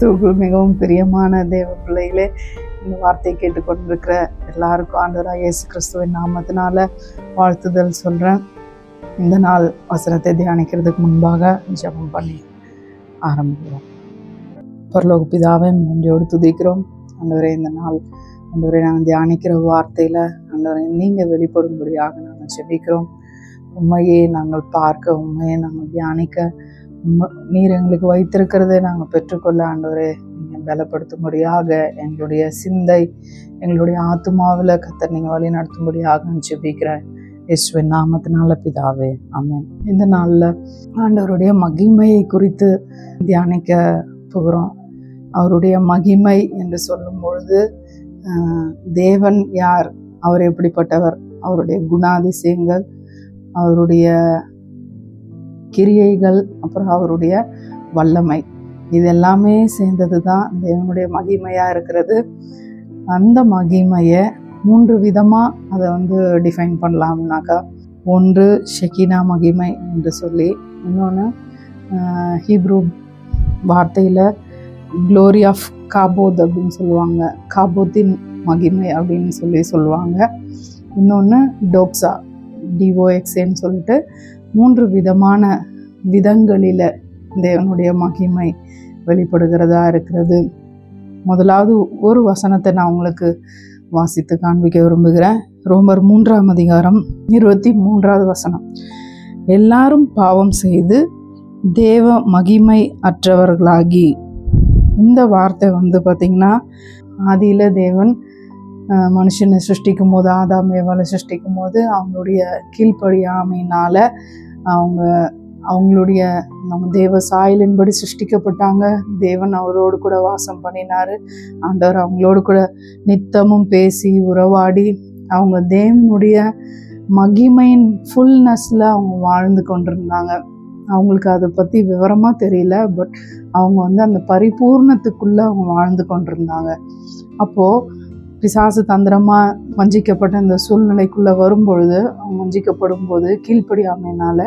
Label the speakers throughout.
Speaker 1: கிறிஸ்துவுக்குள் மிகவும் பிரியமான தேவ பிள்ளைகளே, இந்த வார்த்தையை கேட்டுக்கொண்டிருக்கிற எல்லாருக்கும் ஆண்டவராக இயேசு கிறிஸ்துவின் நாமத்தினால வாழ்த்துதல் சொல்கிறேன். இந்த நாள் வசனத்தை தியானிக்கிறதுக்கு முன்பாக ஜெபம் பண்ணி ஆரம்பிக்கிறோம். பரலோக பிதாவே, நன்றியோடு துதிக்கிறோம். ஆண்டவரே, இந்த நாள் ஆண்டவரே நாங்கள் தியானிக்கிற வார்த்தையில் ஆண்டவரே நீங்கள் வெளிப்படும்படியாக நாங்கள் ஜெபிக்கிறோம். உண்மையை நாங்கள் பார்க்க, உண்மையை நாங்கள் தியானிக்க, நீர் எங்களுக்கு வைத்திருக்கிறதை நாங்கள் பெற்றுக்கொள்ள ஆண்டவரே நீங்கள் பலப்படுத்தும்படியாக எங்களுடைய சிந்தை, எங்களுடைய ஆத்துமாவில் கர்த்தர் நீங்கள் வழி நடத்தும்படியாக ஜெபிக்கிறேன். இயேசுவின் நாமத்தினால பிதாவே, ஆமென். இந்த நாளில் ஆண்டவருடைய மகிமையை குறித்து தியானிக்க போகிறோம். அவருடைய மகிமை என்று சொல்லும் பொழுது தேவன் யார், அவர் எப்படிப்பட்டவர், அவருடைய குணாதிசயங்கள், அவருடைய கிரியைகள், அப்புறம் அவருடைய வல்லமை, இது எல்லாமே சேர்ந்தது தான் தேவனுடைய மகிமையாக இருக்கிறது. அந்த மகிமையை 3 விதமாக அதை டிஃபைன் பண்ணலாம்னாக்கா, ஒன்று ஷெகினா மகிமை என்று சொல்லி, இன்னொன்று ஹீப்ரூ வார்த்தையில் க்ளோரி ஆஃப் காபோத் அப்படின்னு சொல்லுவாங்க, காபோத்தின் மகிமை அப்படின்னு சொல்லுவாங்க. இன்னொன்று டோக்ஸா, டிஓஎக்ஸ்ன்னு சொல்லிட்டு 3 விதமான விதங்களில் தேவனுடைய மகிமை வெளிப்படுகிறதா இருக்கிறது. முதலாவது ஒரு வசனத்தை நான் உங்களுக்கு வாசித்து காண்பிக்க விரும்புகிறேன். ரோமர் 3ஆம் அதிகாரம் 23வது வசனம். எல்லாரும் பாவம் செய்து தேவ மகிமை அற்றவர்களாகி. இந்த வார்த்தை பார்த்திங்கன்னா, ஆதியில் தேவன் மனுஷனை சிருஷ்டிக்கும் போது, ஆதாம் ஏவாளை சிருஷ்டிக்கும் போது அவங்களுடைய கீழ்ப்படியாமையினால் அவங்க தேவ சாயலின்படி சிருஷ்டிக்கப்பட்டாங்க. தேவன் அவரோடு கூட வாசம் பண்ணினார். ஆண்டவர் அவங்களோடு கூட நித்தமும் பேசி உறவாடி அவங்க தேவனுடைய மகிமையின் ஃபுல்னஸில் அவங்க வாழ்ந்து கொண்டிருந்தாங்க. அவங்களுக்கு அதை பற்றி விவரமாக தெரியல, பட் அவங்க அந்த பரிபூர்ணத்துக்குள்ளே அவங்க வாழ்ந்து கொண்டிருந்தாங்க. அப்போது பிசாசு தந்திரமாக வஞ்சிக்கப்பட்ட அந்த சூழ்நிலைக்குள்ளே வரும்பொழுது, அவங்க வஞ்சிக்கப்படும் போது கீழ்ப்படியாமையினால்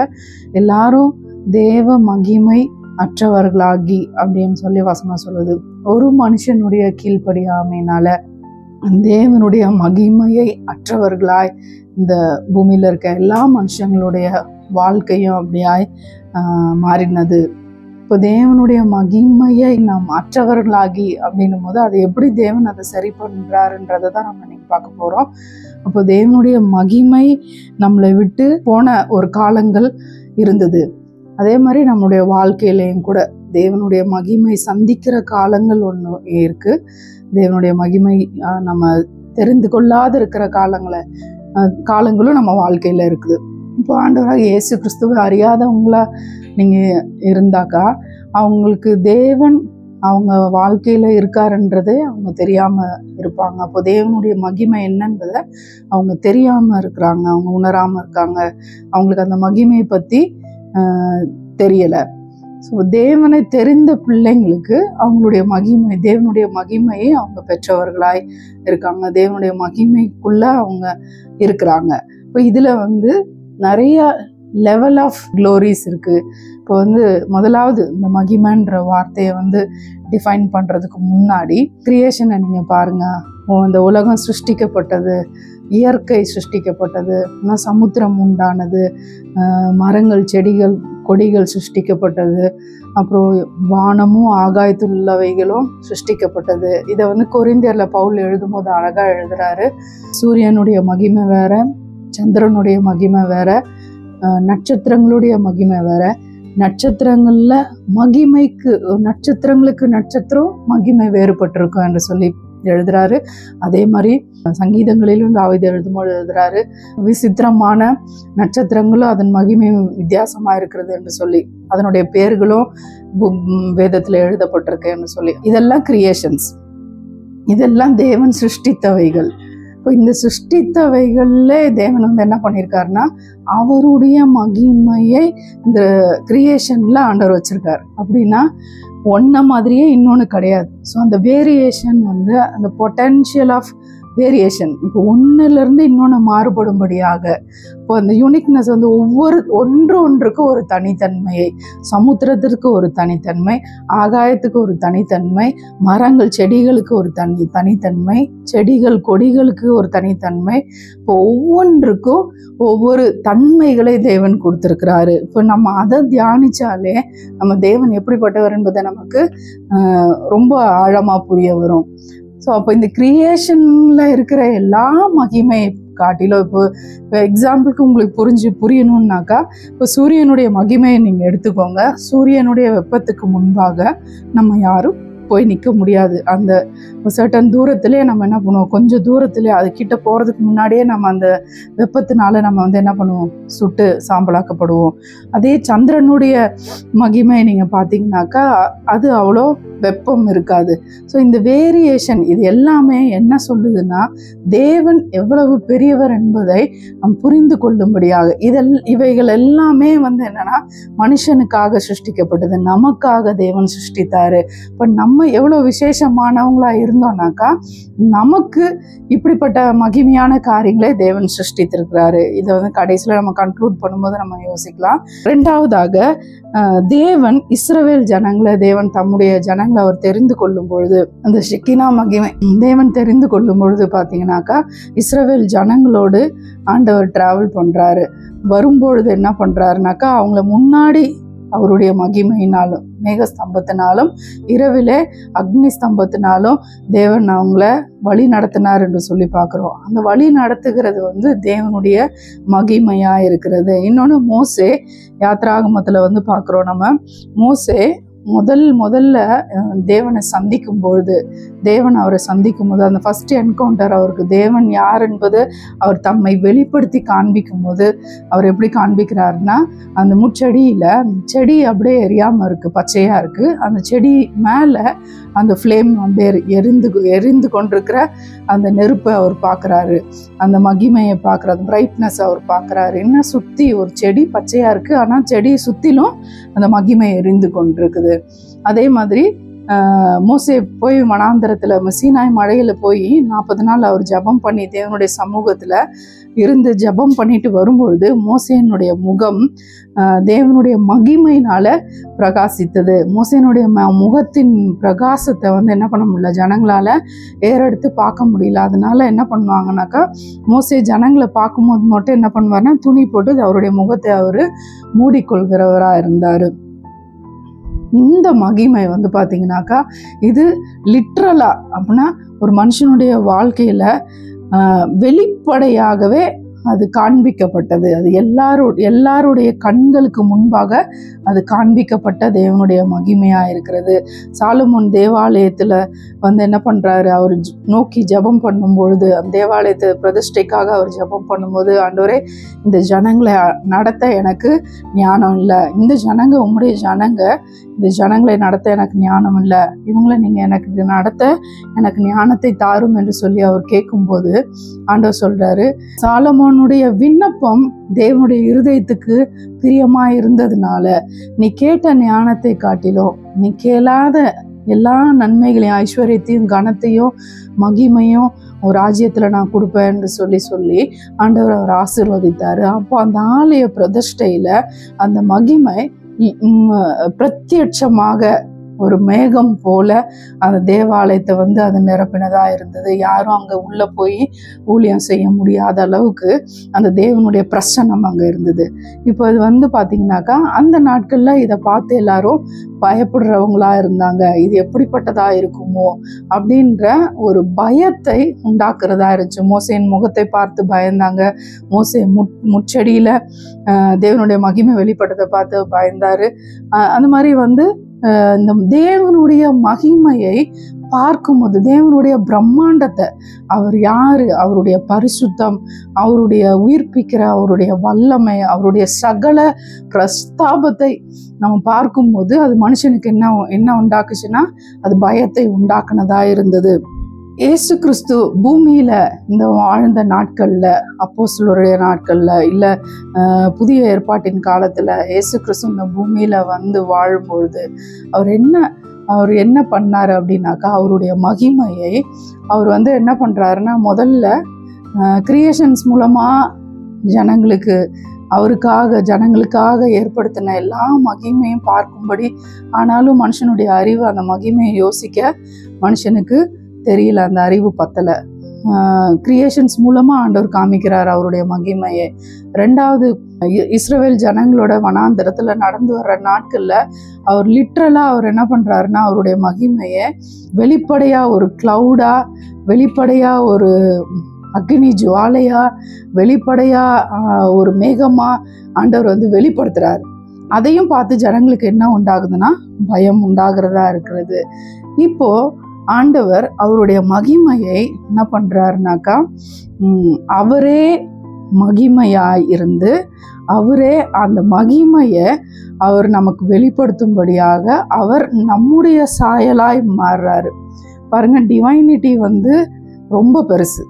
Speaker 1: எல்லாரும் தேவ மகிமை அற்றவர்களாகி அப்படின்னு சொல்லி வசனம் சொல்லுது. ஒரு மனுஷனுடைய கீழ்ப்படியாமையினால் தேவனுடைய மகிமையை அற்றவர்களாய் இந்த பூமியில் இருக்க எல்லா மனுஷங்களுடைய வாழ்க்கையும் அப்படியாய் மாறினது. இப்போ தேவனுடைய மகிமையை நாம் அற்றவர்களாகி அப்படின்னும் போது அதை எப்படி தேவன் அதை சரி பண்ணுறாருன்றதை தான் நம்ம இன்னைக்கு பார்க்க போகிறோம். அப்போ தேவனுடைய மகிமை நம்மளை விட்டு போன ஒரு காலங்கள் இருந்தது. அதே மாதிரி நம்மளுடைய வாழ்க்கையிலையும் கூட தேவனுடைய மகிமை சந்திக்கிற காலங்கள் ஒன்று இருக்குது. தேவனுடைய மகிமை நம்ம தெரிந்து கொள்ளாத இருக்கிற காலங்களும் நம்ம வாழ்க்கையில் இருக்குது. இப்போ ஆண்டவராக இயேசு கிறிஸ்துவை அறியாதவங்களா நீங்கள் இருந்தாக்கா, அவங்களுக்கு தேவன் அவங்க வாழ்க்கையில் இருக்காருன்றதே அவங்க தெரியாமல் இருப்பாங்க. அப்போ தேவனுடைய மகிமை என்னன்றதை அவங்க தெரியாமல் இருக்கிறாங்க, அவங்க உணராமல் இருக்காங்க. அவங்களுக்கு அந்த மகிமையை பற்றி தெரியலை. ஸோ தேவனை தெரிந்த பிள்ளைங்களுக்கு அவங்களுடைய தேவனுடைய மகிமையை அவங்க பெற்றவர்களாய் இருக்காங்க. தேவனுடைய மகிமைக்குள்ளே அவங்க இருக்கிறாங்க. இப்போ இதில் நிறைய லெவல் ஆஃப் க்ளோரிஸ் இருக்குது. இப்போ முதலாவது இந்த மகிமைன்ற வார்த்தையை டிஃபைன் பண்ணுறதுக்கு முன்னாடி கிரியேஷனை நீங்கள் பாருங்கள். இந்த உலகம் சிருஷ்டிக்கப்பட்டது, இயற்கை சிருஷ்டிக்கப்பட்டது, சமுத்திரம் உண்டானது, மரங்கள் செடிகள் கொடிகள் சிருஷ்டிக்கப்பட்டது, அப்புறம் வானமும் ஆகாயத்தில் உள்ளவைகளும் சிருஷ்டிக்கப்பட்டது. இதை கொரிந்தியரில் பவுல் எழுதும்போது அழகாக எழுதுறாரு. சூரியனுடைய மகிமை வேற, சந்திரனுடைய மகிமை வேற, நட்சத்திரங்களுடைய மகிமை வேற. நட்சத்திரங்களில் நட்சத்திரங்களுக்கு நட்சத்திரம் மகிமை வேறுபட்டிருக்கும் என்று சொல்லி எழுதுறாரு. அதே மாதிரி சங்கீதங்களிலும் தாவீது எழுதும்போது எழுதுறாரு, விசித்திரமான நட்சத்திரங்களும் அதன் மகிமையும் வித்தியாசமாக இருக்கிறது என்று சொல்லி, அதனுடைய பேர்களும் வேதத்தில் எழுதப்பட்டிருக்கு என்று சொல்லி. இதெல்லாம் கிரியேஷன்ஸ், இதெல்லாம் தேவன் சிருஷ்டித்தவைகள். இப்போ இந்த சிருஷ்டித்தவைகளில் தேவன் என்ன பண்ணியிருக்காருன்னா, அவருடைய மகிமையை இந்த கிரியேஷனில் ஆண்டவர் வச்சுருக்கார். அப்படின்னா ஒன்றை மாதிரியே இன்னொன்று கிடையாது. ஸோ அந்த வேரியேஷன் அந்த பொட்டென்ஷியல் ஆஃப் வேரியேஷன். இப்போ ஒன்றுலேருந்து இன்னொன்று மாறுபடும்படியாக, இப்போ அந்த யூனிக்னஸ் வந்து ஒன்றுக்கு ஒரு தனித்தன்மையை, சமுத்திரத்திற்கு ஒரு தனித்தன்மை, ஆகாயத்துக்கு ஒரு தனித்தன்மை, மரங்கள் செடிகளுக்கு ஒரு தனித்தன்மை, செடிகள் கொடிகளுக்கு ஒரு தனித்தன்மை, இப்போ ஒவ்வொன்றுக்கும் ஒவ்வொரு தன்மைகளை தேவன் கொடுத்துருக்கிறாரு. இப்போ நம்ம அதை தியானிச்சாலே நம்ம தேவன் எப்படிப்பட்டவர் என்பதை நமக்கு ரொம்ப ஆழமாக புரிய வரும். ஸோ அப்போ இந்த கிரியேஷனில் இருக்கிற எல்லா மகிமை காட்டிலும், இப்போ எக்ஸாம்பிளுக்கு உங்களுக்கு புரியணும்னாக்கா, இப்போ சூரியனுடைய மகிமையை நீங்கள் எடுத்துக்கோங்க. சூரியனுடைய வெப்பத்துக்கு முன்பாக நம்ம யாரும் போய் நிற்க முடியாது. அந்த சர்டன் தூரத்திலே நம்ம என்ன பண்ணுவோம், கொஞ்சம் தூரத்திலே அது கிட்ட போகிறதுக்கு முன்னாடியே நம்ம அந்த வெப்பத்தினால நம்ம வந்து என்ன பண்ணுவோம், சுட்டு சாம்பலாக்கப்படுவோம். அதே சந்திரனுடைய மகிமை நீங்கள் பார்த்தீங்கன்னாக்கா அது அவ்வளோ வெப்பம் இருக்காது. ஸோ இந்த வேரியேஷன் இது எல்லாமே என்ன சொல்லுதுன்னா, தேவன் எவ்வளவு பெரியவர் என்பதை நம் புரிந்து கொள்ளும்படியாக இவைகள் எல்லாமே வந்து என்னன்னா மனுஷனுக்காக சிருஷ்டிக்கப்பட்டது, நமக்காக தேவன் சிருஷ்டித்தாரு. இப்போ நம்ம எவ்வளோ விசேஷமானவங்களா இருந்தோம்னாக்கா நமக்கு இப்படிப்பட்ட மகிமையான காரியங்களை தேவன் சிருஷ்டித்திருக்கிறாரு. இதை வந்து கடைசியில் நம்ம கன்க்ளூட் பண்ணும்போது நம்ம யோசிக்கலாம். ரெண்டாவதாக, தேவன் இஸ்ரவேல் ஜனங்களை, தேவன் தம்முடைய ஜனங்களை அவர் தெரிந்து கொள்ளும் பொழுது, அந்த ஷெக்கினா மகிமை தேவன் தெரிந்து கொள்ளும் பொழுது பார்த்தீங்கன்னாக்கா இஸ்ரவேல் ஜனங்களோடு ஆண்டவர் டிராவல் பண்ணுறாரு. வரும்பொழுது என்ன பண்ணுறாருனாக்கா, அவங்கள முன்னாடி அவருடைய மகிமையினாலும் மேகஸ்தம்பத்தினாலும் இரவிலே அக்னி ஸ்தம்பத்தினாலும் தேவன் அவங்கள வழி நடத்தினார் என்று சொல்லி பார்க்குறோம். அந்த வழி நடத்துகிறது வந்து தேவனுடைய மகிமையாக இருக்கிறது. இன்னொன்று, மோசே யாத்ராகமத்தில் வந்து பார்க்குறோம் நம்ம. மோசே முதல்ல தேவனை சந்திக்கும் பொழுது, தேவன் அவரை சந்திக்கும் போது, அந்த ஃபர்ஸ்ட் என்கவுண்டர் அவருக்கு தேவன் யார் என்பது அவர் தம்மை வெளிப்படுத்தி காண்பிக்கும் போது அவர் எப்படி காண்பிக்கிறாருன்னா, அந்த முச்செடியில் செடி அப்படியே எரியாமல் இருக்குது, பச்சையாக இருக்குது. அந்த செடி மேலே அந்த ஃப்ளேம் அப்படியே எரிந்து கொண்டிருக்கிற அந்த நெருப்பை அவர் பார்க்குறாரு, அந்த மகிமையை பார்க்குறாரு, பிரைட்னஸ் அவர் பார்க்குறாரு. இன்னும் சுற்றி ஒரு செடி பச்சையாக இருக்குது, ஆனால் செடி சுற்றிலும் அந்த மகிமை எரிந்து கொண்டிருக்குது. அதே மாதிரி மோசே போய் வனாந்தரத்தில் சீனாய் மழையில் போய் 40 நாள் அவர் ஜபம் பண்ணி தேவனுடைய சமூகத்தில் இருந்து ஜபம் பண்ணிட்டு வரும்பொழுது மோசேனுடைய முகம் தேவனுடைய மகிமையினால பிரகாசித்தது. மோசேனுடைய முகத்தின் பிரகாசத்தை வந்து என்ன பண்ண முடியல, ஜனங்களால் ஏறெடுத்து பார்க்க முடியல. அதனால என்ன பண்ணுவாங்கனாக்கா, மோசே ஜனங்களை பார்க்கும்போது மட்டும் என்ன பண்ணுவார்னா துணி போட்டு அவருடைய முகத்தை அவர் மூடிக்கொள்கிறவராக இருந்தார். இந்த மகிமை வந்து பார்த்தீங்கன்னாக்கா இது லிட்ரலா அப்படின்னா ஒரு மனுஷனுடைய வாழ்க்கையில் வெளிப்படையாகவே அது காண்பிக்கப்பட்டது. அது எல்லாருடைய கண்களுக்கு முன்பாக அது காண்பிக்கப்பட்ட தேவனுடைய மகிமையாக இருக்கிறது. சாலமோன் தேவாலயத்தில் வந்து என்ன பண்ணுறாரு, அவர் நோக்கி ஜபம் பண்ணும்பொழுது, அந்த தேவாலயத்தை பிரதிஷ்டைக்காக அவர் ஜபம் பண்ணும்போது, ஆண்டவரே இந்த ஜனங்களை நடத்த எனக்கு ஞானம் இல்லை, இந்த ஜனங்க உம்முடைய ஜனங்க, இந்த ஜனங்களை நடத்த எனக்கு ஞானம் இல்லை, இவங்களை நீங்கள் எனக்கு நடத்த எனக்கு ஞானத்தை தாரும் என்று சொல்லி அவர் கேட்கும்போது ஆண்டவர் சொல்கிறாரு, சாலமோனுடைய விண்ணப்பம் தேவனுடைய இருதயத்துக்கு பிரியமாக இருந்ததுனால நீ கேட்ட ஞானத்தை காட்டிலும் நீ கேளாத எல்லா நன்மைகளையும் ஐஸ்வர்யத்தையும் கனத்தையும் மகிமையும் ஒரு ராஜ்யத்தில் நான் கொடுப்பேன் என்று சொல்லி ஆண்டவர் அவர் ஆசீர்வதித்தார். அப்போ அந்த ஆலய பிரதிஷ்டையில் அந்த மகிமை பிரத்யட்சமாக ஒரு மேகம் போல அந்த தேவாலயத்தை வந்து அது நிரப்பினதாக இருந்தது. யாரும் அங்கே உள்ளே போய் ஊழியம் செய்ய முடியாத அளவுக்கு அந்த தேவனுடைய பிரசன்னம் அங்கே இருந்தது. இப்போ இது வந்து பார்த்திங்கனாக்கா அந்த நாட்களில் இதை பார்த்து எல்லாரும் பயப்படுறவங்களா இருந்தாங்க. இது எப்படிப்பட்டதாக இருக்குமோ அப்படின்ற ஒரு பயத்தை உண்டாக்குறதா இருந்துச்சு. மோசேயின் முகத்தை பார்த்து பயந்தாங்க. மோசே முச்செடியில் தேவனுடைய மகிமை வெளிப்பட்டதை பார்த்து பயந்தார். அந்த மாதிரி வந்து இந்த தேவனுடைய மகிமையை பார்க்கும்போது தேவனுடைய பிரம்மாண்டத்தை, அவர் யாரு, அவருடைய பரிசுத்தம், அவருடைய உயிர்ப்பிக்கிற அவருடைய வல்லமை, அவருடைய சகல பிரஸ்தாபத்தை நம்ம பார்க்கும்போது அது மனுஷனுக்கு என்ன உண்டாக்குச்சுன்னா அது பயத்தை உண்டாக்குனதா இருந்தது. இயேசு கிறிஸ்து பூமியில் இந்த வாழ்ந்த நாட்களில், அப்போஸ்தலருடைய நாட்களில், இல்லை புதிய ஏற்பாட்டின் காலத்தில் இயேசு கிறிஸ்து இந்த பூமியில் வந்து வாழும்பொழுது அவர் என்ன அவர் என்ன பண்ணார் அப்படின்னாக்கா, அவருடைய மகிமையை அவர் வந்து என்ன பண்ணுறாருன்னா, முதல்ல கிரியேஷன்ஸ் மூலமாக ஜனங்களுக்காக ஏற்படுத்தின எல்லா மகிமையும் பார்க்கும்படி, ஆனாலும் மனுஷனுடைய அறிவு அந்த மகிமையை யோசிக்க மனுஷனுக்கு தெரியல, அந்த அறிவு பத்தலை. கிரியேஷன்ஸ் மூலமாக ஆண்டவர் காமிக்கிறார் அவருடைய மகிமையை. ரெண்டாவது, இஸ்ரவேல் ஜனங்களோட வனாந்தரத்தில் நடந்து வர்ற நாட்களில் அவர் லிட்ரலாக அவர் என்ன பண்ணுறாருன்னா, அவருடைய மகிமையை வெளிப்படையாக ஒரு க்ளவுடாக, வெளிப்படையாக ஒரு அக்னி ஜுவாலையா, வெளிப்படையா ஒரு மேகமா ஆண்டவர் வந்து வெளிப்படுத்துறாரு. அதையும் பார்த்து ஜனங்களுக்கு என்ன உண்டாகுதுன்னா, பயம் உண்டாகிறதா இருக்கிறது. இப்போ ஆண்டவர் அவருடைய மகிமையை என்ன பண்றாருனாக்கா, அவரே மகிமையாய் இருந்து அவரே அந்த மகிமையை அவர் நமக்கு வெளிப்படுத்தும்படியாக அவர் நம்முடைய சாயலாய் மாறுறாரு. பாருங்க, டிவைனிட்டி வந்து ரொம்ப பெருசு.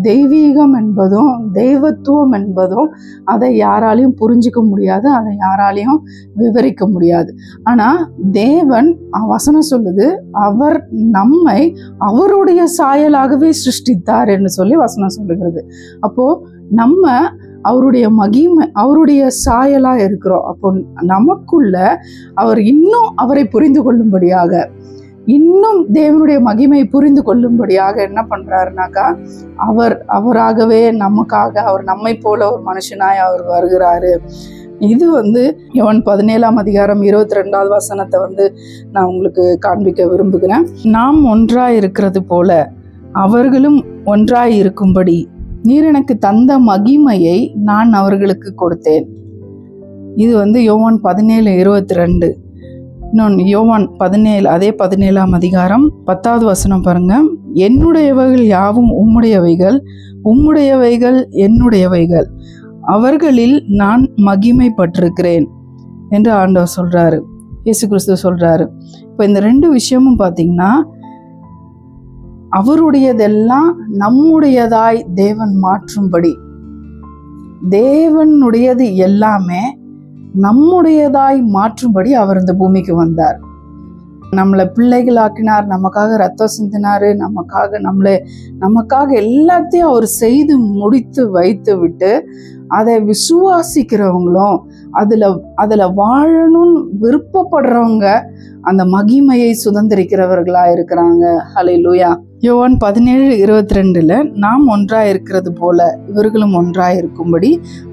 Speaker 1: தெய்வீகம் என்பதும் தெய்வத்துவம் என்பதும் அதை யாராலையும் புரிஞ்சிக்க முடியாது, அதை யாராலையும் விவரிக்க முடியாது. ஆனால் தேவன் வசனம் சொல்லுது, அவர் நம்மை அவருடைய சாயலாகவே சிருஷ்டித்தார் என்று சொல்லி வசனம் சொல்லுகிறது. அப்போது நம்ம அவருடைய மகிமை, அவருடைய சாயலாக இருக்கிறோம். அப்போ நமக்குள்ள அவர் இன்னும் அவரை புரிந்து கொள்ளும்படியாக, இன்னும் தேவனுடைய மகிமையை புரிந்து கொள்ளும்படியாக என்ன பண்றாருனாக்கா, அவராகவே நமக்காக, அவர் நம்மை போல ஒரு மனுஷனாய் அவர் வருகிறாரு. இது வந்து யோவான் 17ஆம் அதிகாரம் 22வது வசனத்தை வந்து நான் உங்களுக்கு காண்பிக்க விரும்புகிறேன். நாம் ஒன்றாய் இருக்கிறது போல அவர்களும் ஒன்றாய் இருக்கும்படி நீர் எனக்கு தந்த மகிமையை நான் அவர்களுக்கு கொடுத்தேன். இது வந்து யோவான் 17:22. இன்னொன்று யோவான் 17, அதே 17ஆம் அதிகாரம் 10வது வசனம் பாருங்க. என்னுடையவைகள் யாவும் உம்முடையவைகள், உம்முடையவைகள் என்னுடையவைகள், அவர்களில் நான் மகிமைப்பட்டிருக்கிறேன் என்று ஆண்டவர் சொல்றாரு, இயேசு கிறிஸ்து சொல்றாரு. இப்போ இந்த ரெண்டு விஷயமும் பார்த்தீங்கன்னா, அவருடையதெல்லாம் நம்முடையதாய் தேவன் மாற்றும்படி, தேவனுடையது எல்லாமே நம்முடையதாய் மாற்றும்படி அவர் இந்த பூமிக்கு வந்தார். நம்மளை பிள்ளைகளாக்கினார், நமக்காக ரத்தம் சிந்தினாரு, நமக்காக எல்லாத்தையும் அவர் செய்து முடித்து வைத்து விட்டு, அதை விசுவாசிக்கிறவங்களும் அதுல வாழணும்னு விருப்பப்படுறவங்க அந்த மகிமையை சுதந்திரிக்கிறவர்களா இருக்கிறாங்க. ஹல்லேலூயா. யோவான் 17:22 நாம் ஒன்றாய் இருக்கிறது போல இவர்களும் ஒன்றாய் இருக்கும்படி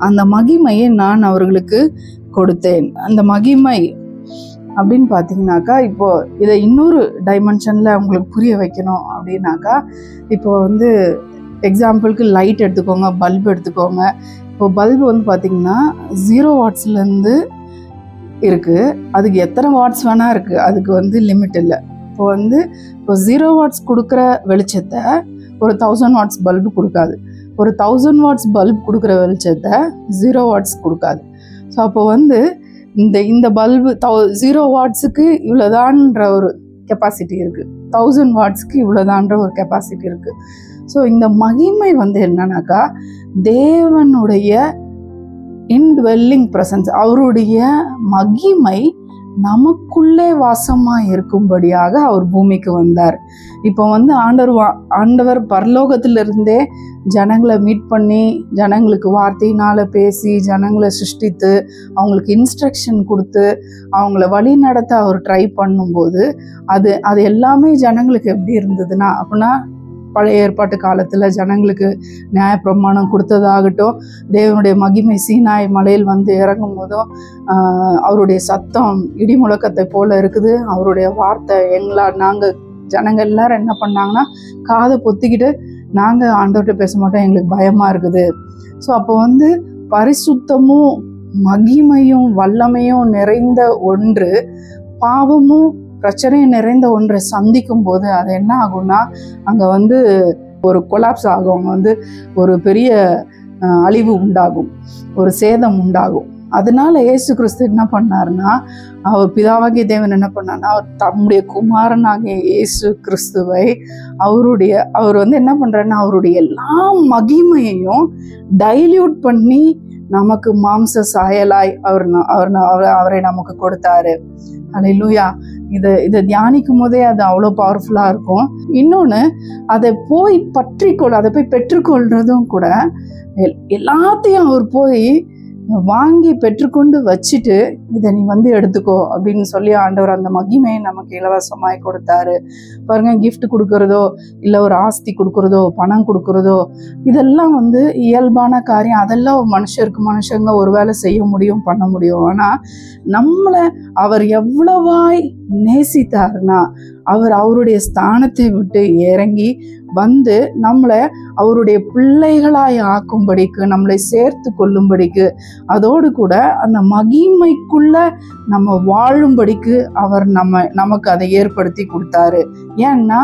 Speaker 1: அந்த மகிமையை நான் அவர்களுக்கு கொடுத்தேன். அந்த மகிமை அப்படின்னு பார்த்தீங்கன்னாக்கா, இப்போ இதை இன்னொரு டைமென்ஷனில் உங்களுக்கு புரிய வைக்கணும் அப்படின்னாக்கா, இப்போ வந்து எக்ஸாம்பிளுக்கு லைட் எடுத்துக்கோங்க, பல்பு எடுத்துக்கோங்க. இப்போ பல்பு வந்து பார்த்தீங்கன்னா 0 வாட்ஸ்லேருந்து இருக்குது, அதுக்கு எத்தனை வாட்ஸ் வேணால் இருக்குது, அதுக்கு வந்து லிமிட் இல்லை. இப்போ 0 வாட்ஸ் கொடுக்குற வெளிச்சத்தை ஒரு 1000 வாட்ஸ் பல்பு கொடுக்காது, ஒரு 1000 வாட்ஸ் பல்ப் கொடுக்குற வெளிச்சத்தை 0 வாட்ஸ் கொடுக்காது. ஸோ அப்போ வந்து இந்த பல்பு 0 வாட்ஸுக்கு இவ்வளோதான்ற ஒரு கெப்பாசிட்டி இருக்குது, 1000 வாட்ஸுக்கு இவ்வளோதான்ற ஒரு கெப்பாசிட்டி இருக்குது. ஸோ இந்த மகிமை வந்து என்னன்னாக்கா, தேவனுடைய இன்ட்வெல்லிங் ப்ரெசன்ஸ், அவருடைய மகிமை நமக்குள்ளே வாசமாக இருக்கும்படியாக அவர் பூமிக்கு வந்தார். இப்போ வந்து ஆண்டவர் பரலோகத்திலிருந்தே ஜனங்களை மீட் பண்ணி, ஜனங்களுக்கு வார்த்தையினால் பேசி, ஜனங்களை சிருஷ்டித்து, அவங்களுக்கு இன்ஸ்ட்ரக்ஷன் கொடுத்து, அவங்கள வழி நடத்த அவர் ட்ரை பண்ணும்போது அது எல்லாமே ஜனங்களுக்கு எப்படி இருந்ததுன்னா, அப்படின்னா பழைய ஏற்பாட்டு காலத்தில் ஜனங்களுக்கு நியாயப்பிரமாணம் கொடுத்ததாகட்டும், தேவனுடைய மகிமை சீனாய் மலையில் வந்து இறங்கும் போதும் அவருடைய சத்தம் இடி முழக்கத்தை போல இருக்குது, அவருடைய வார்த்தை நாங்கள் ஜனங்கள் எல்லாரும் என்ன பண்ணாங்கன்னா, காதை பொத்திக்கிட்டு நாங்கள் ஆண்டவர்கிட்ட பேச மாட்டோம், எங்களுக்கு பயமாக இருக்குது. ஸோ அப்போ வந்து பரிசுத்தமும் மகிமையும் வல்லமையும் நிறைந்த ஒன்று, பாவமும் பிரச்சனையும் நிறைந்த ஒன்றை சந்திக்கும் போது அது என்ன ஆகும்னா, அங்கே வந்து ஒரு கொலாப்ஸ் ஆகும், அங்கே வந்து ஒரு பெரிய அழிவு உண்டாகும், ஒரு சேதம் உண்டாகும். அதனால இயேசு கிறிஸ்து என்ன பண்ணாருன்னா, அவர் பிதாவாகிய தேவன் என்ன பண்ணார்னா, அவர் தம்முடைய குமாரனாகிய இயேசு கிறிஸ்துவை அவர் வந்து என்ன பண்ணுறாருன்னா, அவருடைய எல்லா மகிமையையும் டைல்யூட் பண்ணி நமக்கு மாம்ச சாயலாய் அவரை நமக்கு கொடுத்தாரு. ஹல்லேலூயா. இதை தியானிக்கும் போதே அது அவ்வளோ பவர்ஃபுல்லாக இருக்கும். இன்னொன்று, அதை போய் பற்றிக்கொள், அதை போய் பெற்றுக்கொள்றதும் கூட எல்லாத்தையும் அவர் போய் வாங்கி பெற்றுக்கொண்டு வச்சுட்டு இதை நீ எடுத்துக்கோ அப்படின்னு சொல்லி ஆண்டவர் அந்த மகிமையை நமக்கு இலவசமாய் கொடுத்தாரு. பாருங்க, கிஃப்ட் கொடுக்கறதோ இல்லை ஒரு ஆஸ்தி கொடுக்கறதோ பணம் கொடுக்கறதோ இதெல்லாம் இயல்பான காரியம். அதெல்லாம் மனுஷங்க ஒரு வேளை செய்ய முடியும், பண்ண முடியும். ஆனால் நம்மளை அவர் எவ்வளவாய் நேசித்தார்னா அவர் அவருடைய ஸ்தானத்தை விட்டு இறங்கி நம்மளை அவருடைய பிள்ளைகளாய் ஆக்கும்படிக்கு, நம்மளை சேர்த்து கொள்ளும்படிக்கு, அதோடு கூட அந்த மகிமைக்குள்ள நம்ம வாழும்படிக்கு அவர் நமக்கு அதை ஏற்படுத்தி கொடுத்தாரு. ஏன்னா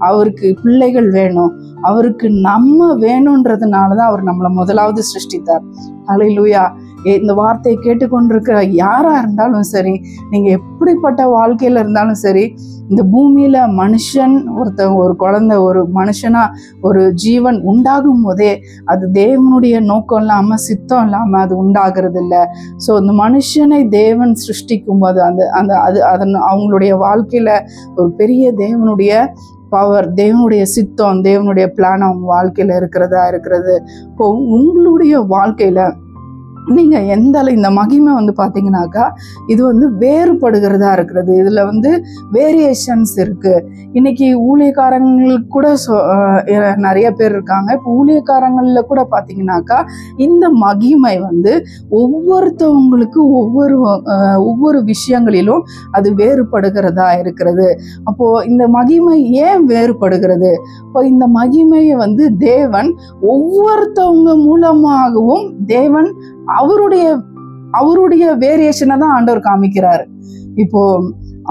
Speaker 1: அவருக்கு பிள்ளைகள் வேணும், அவருக்கு நம்ம வேணும்ன்றதுனாலதான் அவர் நம்மளை முதலாவது சிருஷ்டித்தார். ஹல்லேலூயா. இந்த வார்த்தையை கேட்டுக்கொண்டிருக்கிற யாரா இருந்தாலும் சரி, நீங்க எப்படிப்பட்ட வாழ்க்கையில இருந்தாலும் சரி, இந்த பூமியில மனுஷன் ஒரு குழந்தை, ஒரு மனுஷனா ஒரு ஜீவன் உண்டாகும் போதே அது தேவனுடைய நோக்கம் இல்லாம சித்தம் இல்லாம அது உண்டாகிறது இல்லை. ஸோ இந்த மனுஷனை தேவன் சிருஷ்டிக்கும் போது அவங்களுடைய வாழ்க்கையில ஒரு பெரிய தேவனுடைய பவர், தேவனுடைய சித்தம், தேவனுடைய பிளான் அவங்க வாழ்க்கையில இருக்கிறது. இப்போ உங்களுடைய வாழ்க்கையில நீங்க இந்த மகிமை பாத்தீங்கன்னாக்கா இது வேறுபடுகிறதா இருக்கிறது. இதுல வேரியேஷன்ஸ் இருக்கு. இன்னைக்கு ஊழியக்காரங்களுக்கு கூட நிறைய பேர் இருக்காங்க. இப்போ ஊழியக்காரங்கள்ல கூட பாத்தீங்கன்னாக்கா இந்த மகிமை ஒவ்வொருத்தவங்களுக்கு ஒவ்வொரு விஷயங்களிலும் அது வேறுபடுகிறதா இருக்கிறது. அப்போ இந்த மகிமை ஏன் வேறுபடுகிறது? இப்போ இந்த மகிமையை தேவன் ஒவ்வொருத்தவங்க மூலமாகவும் தேவன் அவருடைய வேரியேஷனை தான் ஆண்டவர் காமிக்கிறாரு. இப்போ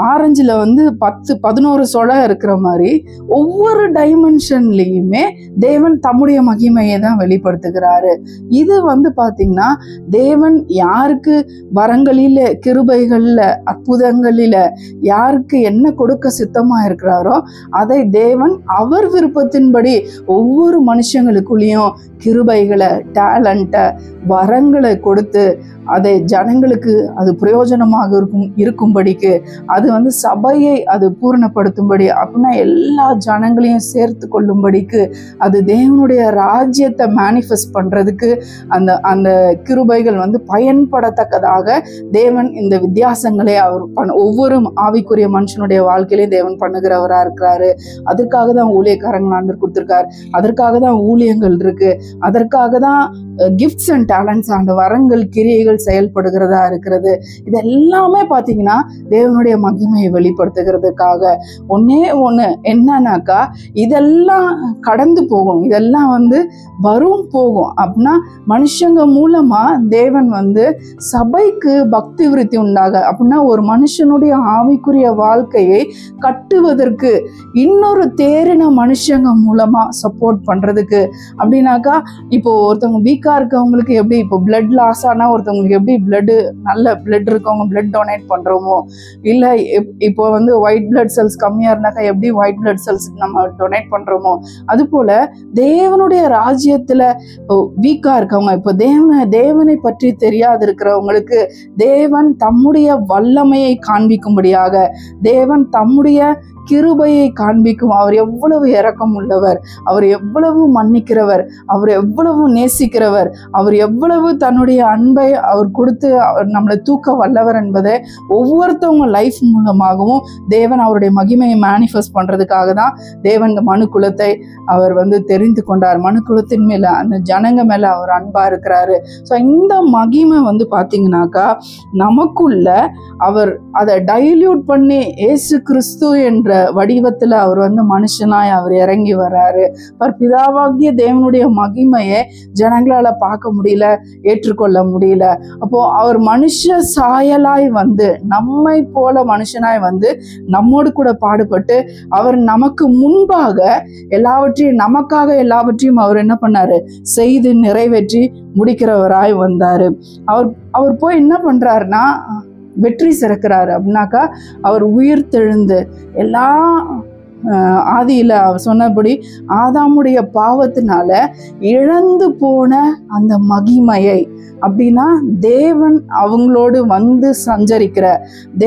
Speaker 1: ஆரஞ்சுல 10-11 சொலை இருக்கிற மாதிரி ஒவ்வொரு டைமென்ஷன்லயுமே தேவன் தம்முடைய மகிமையை தான் வெளிப்படுத்துகிறாரு. இது பாத்தீங்கன்னா தேவன் யாருக்கு வரங்களில, கிருபைகள்ல, அற்புதங்களில யாருக்கு என்ன கொடுக்க சித்தமா இருக்கிறாரோ அதை தேவன் அவர் விருப்பத்தின்படி ஒவ்வொரு மனுஷங்களுக்குள்ளேயும் கிருபைகளை, டேலண்ட்டை, வரங்களை கொடுத்து அதை ஜனங்களுக்கு அது பிரயோஜனமாக இருக்கும்படிக்கு, அது சபையை அது பூரணப்படுத்தும்படி, அப்படின்னா எல்லா ஜனங்களையும் சேர்த்து கொள்ளும்படிக்கு, அது தேவனுடைய ராஜ்யத்தை மேனிஃபெஸ்ட் பண்றதுக்கு அந்த கிருபைகள் பயன்படத்தக்கதாக தேவன் இந்த வித்தியாசங்களை அவர் ஒவ்வொரு ஆவிக்குரிய மனுஷனுடைய வாழ்க்கையிலையும் தேவன் பண்ணுகிறவரா இருக்கிறாரு. அதற்காக தான் ஊழியக்காரங்கள் ஆண்டவர் கொடுத்திருக்காரு. அதற்காக தான் ஊழியங்கள் இருக்கு. அதற்காக தான் கிஃப்ட்ஸ் அண்ட் டேலண்ட்ஸ், அந்த வரங்கள், கிரியைகள் செயல்படுகிறதா இருக்கிறது. இது எல்லாமே பாத்தீங்கன்னா தேவனுடைய மகிமையை வெளிப்படுத்துகிறதுக்காக. ஒன்னே ஒண்ணு என்னன்னாக்கா, இதெல்லாம் கடந்து போகும், இதெல்லாம் வரும் போகும். அப்படின்னா மனுஷங்க மூலமா தேவன் சபைக்கு பக்தி விருத்தி உண்டாக, அப்படின்னா ஒரு மனுஷனுடைய ஆவிக்குரிய வாழ்க்கையை கட்டுவதற்கு இன்னொரு தேறின மனுஷங்க மூலமா சப்போர்ட் பண்றதுக்கு. அப்படின்னாக்கா இப்போ ஒருத்தவங்க வீக்கா இருக்கவங்களுக்கு எப்படி இப்போ பிளட் லாஸ் ஆனா ஒருத்தவங்களுக்கு எப்படி நல்ல பிளட் இருக்கவங்க பிளட் டொனேட் பண்றோமோ, இல்ல இப்போ ஒயிட் பிளட் செல்ஸ் கம்மியா இருந்தாக்கா எப்படி ஒயிட் பிளட் செல்ஸ் நம்ம டொனேட் பண்றோமோ, அது போல தேவனுடைய ராஜ்யத்துல வீக்கா இருக்கவங்க, இப்போ தேவனை பற்றி தெரியாது இருக்கிறவங்களுக்கு தேவன் தம்முடைய வல்லமையை காண்பிக்கும்படியாக, தேவன் தம்முடைய கிருபையை காண்பிக்கும். அவர் எவ்வளவு இரக்கம் உள்ளவர், அவர் எவ்வளவு மன்னிக்கிறவர், அவர் எவ்வளவு நேசிக்கிறவர், அவர் எவ்வளவு தன்னுடைய அன்பை அவர் கொடுத்து நம்மளை தூக்க வல்லவர் என்பதை ஒவ்வொருத்தவங்க லைஃப் மூலமாகவும் தேவன் அவருடைய மகிமையை மேனிஃபெஸ்ட் பண்றதுக்காக தான் தேவன் இந்த மனு குலத்தை அவர் தெரிந்து கொண்டார். மனு குலத்தின் மேல, அந்த ஜனங்க மேல அவர் அன்பா இருக்கிறாரு. ஸோ இந்த மகிமை பாத்தீங்கன்னாக்கா நமக்குள்ள அவர் அதை டைல்யூட் பண்ணி இயேசு கிறிஸ்து என்ற வடிவத்துல அவர் மனுஷனாய் அவர் இறங்கி வர்றாரு. பிதாவாகிய தேவனுடைய மகிமையை ஜனங்களால பார்க்க முடியல, ஏற்றுக்கொள்ள முடியல. அப்போ அவர் மனுஷ சாயலாய் நம்மை போல மனுஷனாய் நம்மோடு கூட பாடுபட்டு அவர் நமக்கு முன்பாக நமக்காக எல்லாவற்றையும் அவர் என்ன பண்ணாரு, செய்து நிறைவேற்றி முடிக்கிறவராய் வந்தாரு. அவர் போய் என்ன பண்றாருன்னா வெற்றி சிறக்கிறாரு. அப்படின்னாக்கா அவர் உயிர் தெழுந்து எல்லா ஆதியில் சொன்னபடி ஆதாமுடைய பாவத்தினால இழந்து போன அந்த மகிமையை, அப்படின்னா தேவன் அவங்களோடு வந்து சஞ்சரிக்கிற,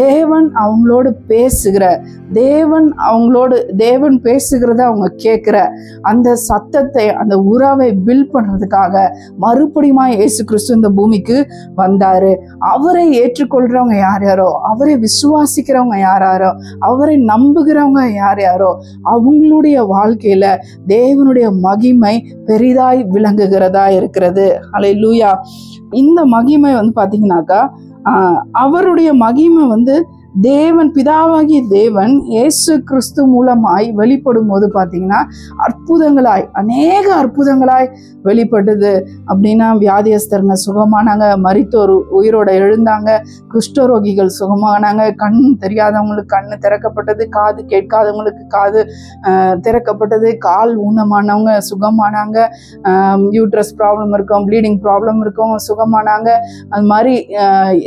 Speaker 1: தேவன் அவங்களோடு பேசுகிற, தேவன் பேசுகிறத அவங்க கேட்கிற அந்த சத்தத்தை, அந்த உறவை பில்ட் பண்றதுக்காக மறுபடியும் இயேசு கிறிஸ்து இந்த பூமிக்கு வந்தாரு. அவரை ஏற்றுக்கொள்றவங்க யார் யாரோ, அவரை விசுவாசிக்கிறவங்க யாரோ, அவரை நம்புகிறவங்க யாரோ, அவங்களுடைய வாழ்க்கையில தேவனுடைய மகிமை பெரிதாய் விளங்குகிறதா இருக்கிறது. அல்லேலூயா. இந்த மகிமை பாத்தீங்கன்னாக்கா அவருடைய மகிமை தேவன், பிதாவாகிய தேவன் இயேசு கிறிஸ்து மூலமாய் வெளிப்படும் போது பார்த்தீங்கன்னா அற்புதங்களாய், அநேக அற்புதங்களாய் வெளிப்பட்டது. அப்படின்னா வியாதியஸ்தருங்க சுகமானாங்க, மரித்தோர் உயிரோட எழுந்தாங்க, குஷ்டரோகிகள் சுகமானாங்க, கண் தெரியாதவங்களுக்கு கண்ணு திறக்கப்பட்டது, காது கேட்காதவங்களுக்கு காது திறக்கப்பட்டது, கால் ஊனமானவங்க சுகமானாங்க, யூட்ரஸ் ப்ராப்ளம் இருக்கும், ப்ளீடிங் ப்ராப்ளம் இருக்கும், சுகமானாங்க. அது மாதிரி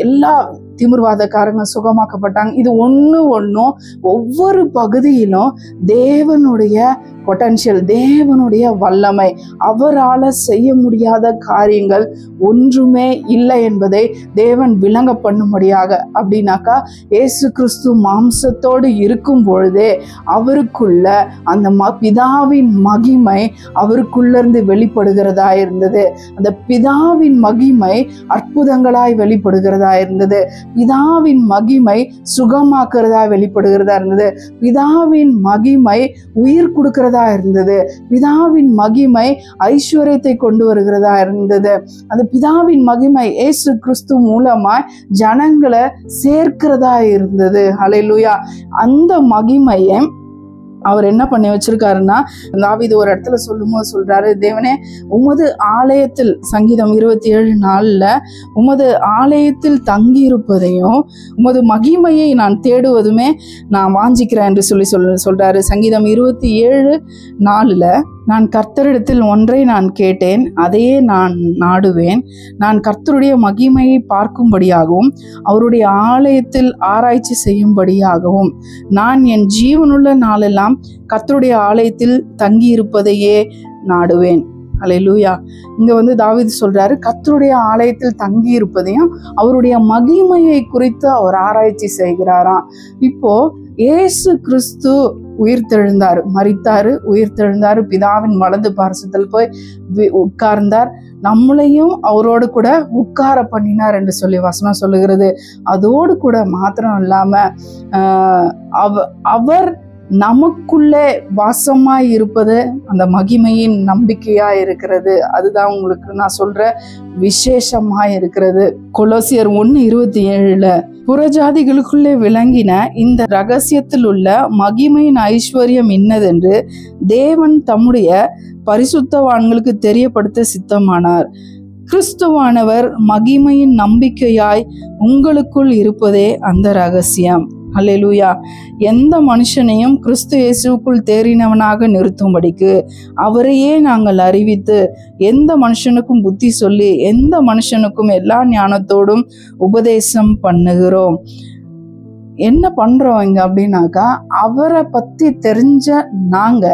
Speaker 1: எல்லா திமிர்வாதக்காரங்க சுகமாக்கப்பட்டாங்க. இது ஒன்றும் ஒவ்வொரு பகுதியிலும் தேவனுடைய பொட்டன்ஷியல், தேவனுடைய வல்லமை, அவரால் செய்ய முடியாத காரியங்கள் ஒன்றுமே இல்லை என்பதை தேவன் விளங்க பண்ணும்படியாக. அப்படின்னாக்கா இயேசு கிறிஸ்து மாம்சத்தோடு இருக்கும் பொழுதே அவருக்குள்ள அந்த பிதாவின் மகிமை அவருக்குள்ளேருந்து வெளிப்படுகிறதா இருந்தது. அந்த பிதாவின் மகிமை அற்புதங்களாய் வெளிப்படுகிறதா இருந்தது. பிதாவின் மகிமை சுகமாக்குறதா வெளிப்படுகிறதா இருந்தது. பிதாவின் மகிமை உயிர் கொடுக்கிறதா இருந்தது. பிதாவின் மகிமை ஐஸ்வர்யத்தை கொண்டு வருகிறதா இருந்தது. அந்த பிதாவின் மகிமை இயேசு கிறிஸ்து மூலமா ஜனங்களை சேர்க்கிறதா இருந்தது. ஹல்லேலூயா. அந்த மகிமையை அவர் என்ன பண்ணி வச்சிருக்காருன்னா, தாவீது ஒரு இடத்துல சொல்லும்போது சொல்றாரு, தேவனே உமது ஆலயத்தில், சங்கீதம் 27:4 உமது ஆலயத்தில் தங்கி இருப்பதையும் உமது மகிமையை நான் தேடுவதுமே நான் வாஞ்சிக்கிறேன் என்று சொல்றாரு. சங்கீதம் 27:4 நான் கர்த்தரிடத்தில் ஒன்றை நான் கேட்டேன், அதையே நான் நாடுவேன். நான் கர்த்தருடைய மகிமையை பார்க்கும்படியாகவும் அவருடைய ஆலயத்தில் ஆராய்ச்சி செய்யும்படியாகவும் நான் என் ஜீவனுள்ள நாளெல்லாம் கர்த்தருடைய ஆலயத்தில் தங்கி இருப்பதையே நாடுவேன். அல்லேலூயா. இங்க தாவீது சொல்றாரு, கர்த்தருடைய ஆலயத்தில் தங்கி இருப்பதையும் அவருடைய மகிமையை குறித்து அவர் ஆராய்ச்சி செய்கிறாராம். இப்போ இயேசு கிறிஸ்து உயிர்த்தெழுந்தார், மரித்தாரு, உயிர்த்தெழுந்தாரு, பிதாவின் வலது பார்சத்தில் போய் உட்கார்ந்தார், நம்மளையும் அவரோடு கூட உட்கார பண்ணினார் என்று சொல்லி வசனம் சொல்லுகிறது. அதோடு கூட மாத்திரம் இல்லாம அவர் நமக்குள்ளே வாசமாய் இருப்பது அந்த மகிமையின் நம்பிக்கையா இருக்கிறது. அதுதான் உங்களுக்கு நான் சொல்ற விசேஷமாய் இருக்கிறது. கொலோசியர் 1:27 புறஜாதிகளுக்குள்ளே விளங்கின இந்த ரகசியத்தில் உள்ள மகிமையின் ஐஸ்வர்யம் இன்னதென்று தேவன் தம்முடைய பரிசுத்தவான்களுக்கு தெரியப்படுத்த சித்தமானார். கிறிஸ்துவானவர் மகிமையின் நம்பிக்கையாய் உங்களுக்குள் இருப்பதே அந்த ரகசியம். அல்லேலூயா. எந்த மனுஷனையும் கிறிஸ்து இயேசுக்குள் தேறினவனாக நிறுத்தும்படிக்கு அவரையே நாங்கள் அறிவித்து எந்த மனுஷனுக்கும் புத்தி சொல்லி எந்த மனுஷனுக்கும் எல்லா ஞானத்தோடும் உபதேசம் பண்ணுகிறோம். என்ன பண்றோம் இங்க அப்படின்னாக்கா, அவரை பத்தி தெரிஞ்ச நாங்க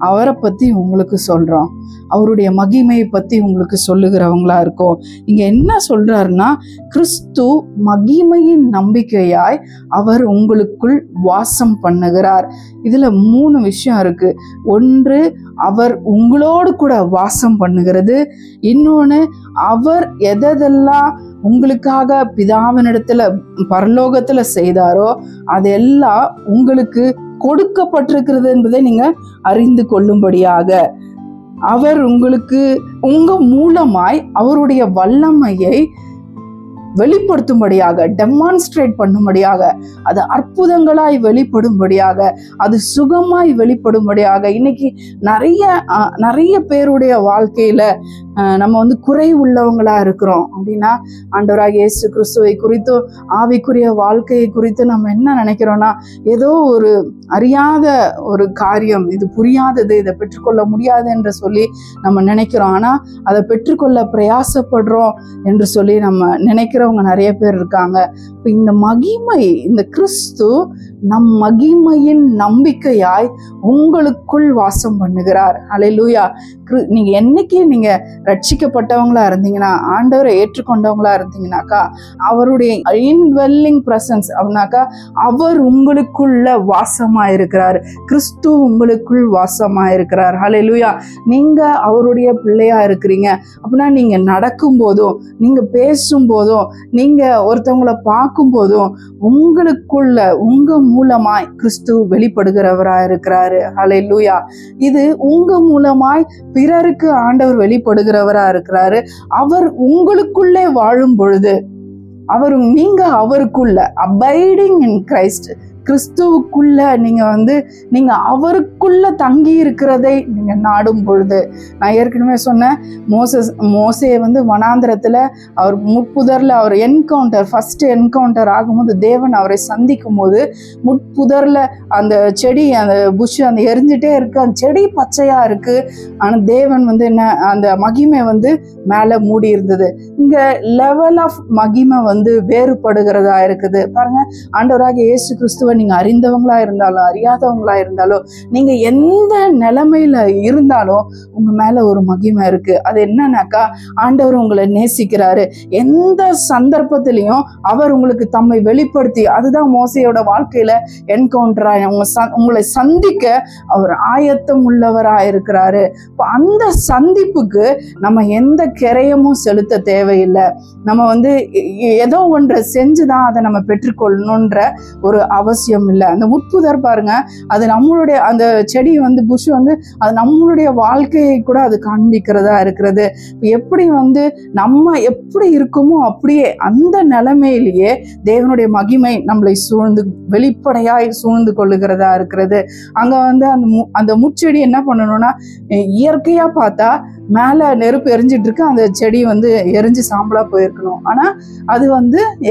Speaker 1: அவரை பத்தி உங்களுக்கு சொல்றோம், அவருடைய மகிமையை பத்தி உங்களுக்கு சொல்லுகிறவங்களா இருக்கோம். இங்க என்ன சொல்றாருன்னா, கிறிஸ்து மகிமையின் நம்பிக்கையாய் அவர் உங்களுக்குள் வாசம் பண்ணுகிறார். இதுல 3 விஷயம் இருக்கு. ஒன்று, அவர் உங்களோடு கூட வாசம் பண்ணுகிறது. இன்னொன்னு, அவர் எதெல்லாம் உங்களுக்காக பிதாவினிடத்துல பரலோகத்துல செய்தாரோ அதெல்லாம் உங்களுக்கு கொடுக்கப்பட்டிருக்கிறது என்பதை நீங்க அறிந்து கொள்ளும்படியாக, அவர் உங்களுக்கு உங்க மூலமாய் அவருடைய வல்லமையை வெளிப்படுத்தும்படியாக, டெமான்ஸ்ட்ரேட் பண்ணும்படியாக, அது அற்புதங்களாய் வெளிப்படும்படியாக, அது சுகமாய் வெளிப்படும்படியாக. இன்னைக்கு நிறைய பேருடைய வாழ்க்கையில நம்ம குறை உள்ளவங்களா இருக்கிறோம். அப்படின்னா ஆண்டவராகிய இயேசு கிறிஸ்துவை குறித்து, ஆவிக்குரிய வாழ்க்கையை குறித்து நம்ம என்ன நினைக்கிறோம்னா, ஏதோ ஒரு அறியாத ஒரு காரியம், இது புரியாதது, இதை பெற்றுக்கொள்ள முடியாது என்று சொல்லி நம்ம நினைக்கிறோம். ஆனா அதை பெற்றுக்கொள்ள பிரயாசப்படுறோம் என்று சொல்லி நம்ம நினைக்கிற இருக்கிறவங்க நிறைய பேர் இருக்காங்க. இப்போ இந்த மகிமை, இந்த கிறிஸ்து நம் மகிமையின் நம்பிக்கையாய் உங்களுக்குள் வாசம் பண்ணுகிறார். ஹல்லேலூயா. நீங்க என்னைக்கு நீங்க ரட்சிக்கப்பட்டவங்களா இருந்தீங்கன்னா, ஆண்டவரை ஏற்றுக்கொண்டவங்களா இருந்தீங்கன்னாக்கா, அவருடைய இன்வெல்லிங் பிரசன்ஸ் அப்படின்னாக்கா அவர் உங்களுக்குள்ள வாசமா இருக்கிறார். கிறிஸ்து உங்களுக்குள் வாசமா இருக்கிறார். ஹல்லேலூயா. நீங்க அவருடைய பிள்ளையா இருக்கிறீங்க அப்படின்னா, நீங்க நடக்கும் போதும், நீங்க பேசும் போதும், நீங்க ஒருத்தவங்களை பார்க்கும் போதும் உங்களுக்குள்ள உங்க மூலமாய் கிறிஸ்து வெளிப்படுகிறவரா இருக்கிறாரு. ஹல்லேலூயா. இது உங்க மூலமாய் பிறருக்கு ஆண்டவர் வெளிப்படுகிறவரா இருக்கிறாரு. அவர் உங்களுக்குள்ளே வாழும் பொழுது நீங்க அவருக்குள்ள அபைடிங் இன் கிரைஸ்ட், கிறிஸ்துவுக்குள்ள நீங்க அவருக்குள்ள தங்கி இருக்கிறதை நீங்க நாடும் பொழுது, நான் ஏற்கனவே சொன்னேன், மோசே வனாந்திரத்துல அவர் முட்புதர்ல அவர் ஃபர்ஸ்ட் என்கவுண்டர் ஆகும்போது தேவன் அவரை சந்திக்கும் போது முட்புதர்ல அந்த செடி, அந்த புஷ் அந்த எரிஞ்சிட்டே இருக்கு, அந்த செடி பச்சையா இருக்கு. ஆனா தேவன் என்ன, அந்த மகிமை மேல மூடி இருந்தது. இங்க லெவல் ஆஃப் மகிமை வேறுபடுகிறதா இருக்குது. பாருங்க, ஆண்டவராக இயேசு கிறிஸ்துவ நீங்க அறிந்தவங்களா இருந்தாலும் அறியாதவங்களா இருந்தாலும், நீங்க எந்த நிலைமையில இருந்தாலும் உங்க மேல ஒரு மகிமை இருக்கு. அது என்னன்னாக்கா, ஆண்டவர் உங்களை நேசிக்கிறாரு. எந்த சந்தர்ப்பத்திலையும் அவர் உங்களுக்கு தம்மை வெளிப்படுத்தி, அதுதான் மோசையோட வாழ்க்கையில என்கவுண்டரா உங்களை சந்திக்க அவர் ஆயத்தம் உள்ளவரா இருக்கிறாரு. அந்த சந்திப்புக்கு நம்ம எந்த கிரயமும் செலுத்த தேவையில்லை. நம்ம ஏதோ ஒன்றை செஞ்சுதான் அதை நம்ம பெற்றுக்கொள்ளணுன்ற ஒரு அவசியம் இல்லை. அந்த முட்புதர் பாருங்க, அது நம்மளுடைய அந்த செடி புஷ் அது நம்மளுடைய வாழ்க்கையை கூட அது காண்பிக்கிறதா இருக்கிறது. எப்படி நம்ம எப்படி இருக்குமோ அப்படியே அந்த நிலைமையிலேயே தேவனுடைய மகிமை நம்மளை சூழ்ந்து வெளிப்படையாய் சூழ்ந்து கொள்ளுகிறதா இருக்கிறது. அங்க அந்த முட்செடி என்ன பண்ணணும்னா, இயற்கையா பார்த்தா மேல நெருப்பு எரிஞ்சிட்டு இருக்கு, அந்த செடி எரிஞ்சு சாம்பலா போயிருக்கணும். ஆனா அது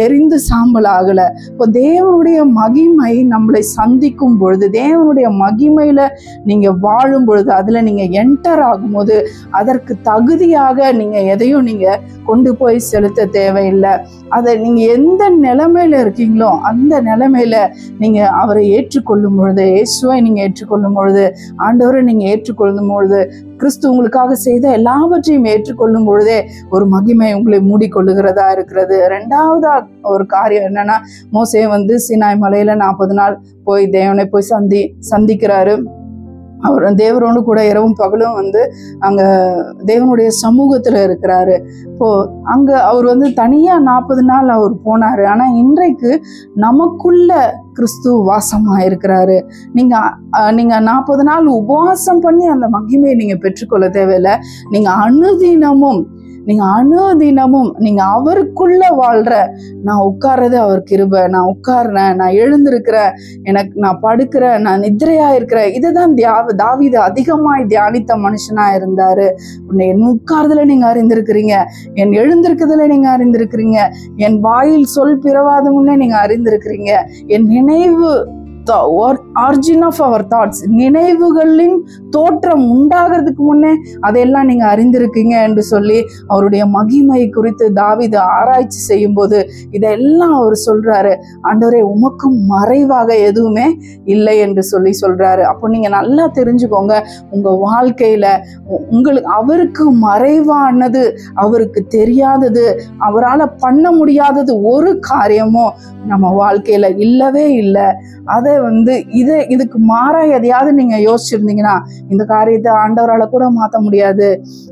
Speaker 1: எரிந்து சாம்பல் ஆகல. இப்போ தேவனுடைய மகிமை நம்மளை சந்திக்கும் பொழுது, தேவனுடைய மகிமையில நீங்க வாழும் பொழுது, அதுல நீங்க என்டர் ஆகும்போது அதற்கு தகுதியாக நீங்க எதையும் நீங்க கொண்டு போய் செலுத்த தேவையில்லை. அதை நீங்க எந்த நிலைமையில இருக்கீங்களோ அந்த நிலைமையில நீங்க அவரை ஏற்றுக்கொள்ளும் பொழுது, இயேசுவை நீங்க ஏற்றுக்கொள்ளும் பொழுது, ஆண்டவரை நீங்க ஏற்றுக்கொள்ளும் பொழுது, கிறிஸ்து உங்களுக்காக செய்த எல்லாவற்றையும் ஏற்றுக்கொள்ளும் பொழுதே ஒரு மகிமை உங்களை மூடிக்கொள்ளுகிறதா இருக்கிறது. ரெண்டாவதா ஒரு காரியம் என்னன்னா, மோசே சீனாய் மலையில 40 நாள் போய் தேவனை போய் சந்திக்கிறாரு. அவர் தேவரோடு கூட இரவும் பகலும் அங்க தேவனுடைய சமூகத்துல இருக்கிறாரு. இப்போ அங்க அவர் தனியா 40 நாள் அவர் போனாரு. ஆனா இன்றைக்கு நமக்குள்ள கிறிஸ்து வாசமா இருக்கிறாரு. நீங்க 40 நாள் உபவாசம் பண்ணி அந்த மகிமையை நீங்க பெற்றுக்கொள்ள தேவையில்லை. நீங்க அனுதினமும் நீங்க அவருக்குள்ள வாழ்ற, நான் உட்கார்றது அவர் கிருபை, நான் உட்கார்றேன், நான் எழுந்திருக்கிறேன், நான் படுக்கிறேன், நான் நித்திரையா இருக்கிறேன், இதுதான் தாவீது அதிகமாய் தியானித்த மனுஷனா இருந்தாரு. என் உட்கார்றதுல நீங்க அறிந்திருக்கிறீங்க, என் எழுந்திருக்கிறதுல நீங்க அறிந்திருக்கிறீங்க, என் வாயில் சொல் பிறவாத முன்னே நீங்க அறிந்திருக்கிறீங்க, என் நினைவு ஆர்ஜின் ஆஃப் அவர் தாட்ஸ், நினைவுகளின் தோற்றம் உண்டாகிறதுக்கு முன்னே அதையெல்லாம் நீங்க அறிந்திருக்கீங்க என்று சொல்லி அவருடைய மகிமை குறித்து தாவீது ஆராய்ச்சி செய்யும் போது இதெல்லாம் அவர் சொல்றாரு. ஆண்டவரே, உமக்கும் மறைவாக எதுவுமே இல்லை என்று சொல்றாரு. அப்போ நீங்க நல்லா தெரிஞ்சுக்கோங்க, உங்க வாழ்க்கையில உங்களுக்கு அவருக்கு மறைவானது, அவருக்கு தெரியாதது, அவரால் பண்ண முடியாதது ஒரு காரியமும் நம்ம வாழ்க்கையில இல்லவே இல்லை. அதை இதுக்கு மாறா எதையாவது நீங்க யோசிச்சிருந்தீங்கன்னா, இந்த காரியத்தை ஆண்டவரால கூட மாற்ற முடியாது,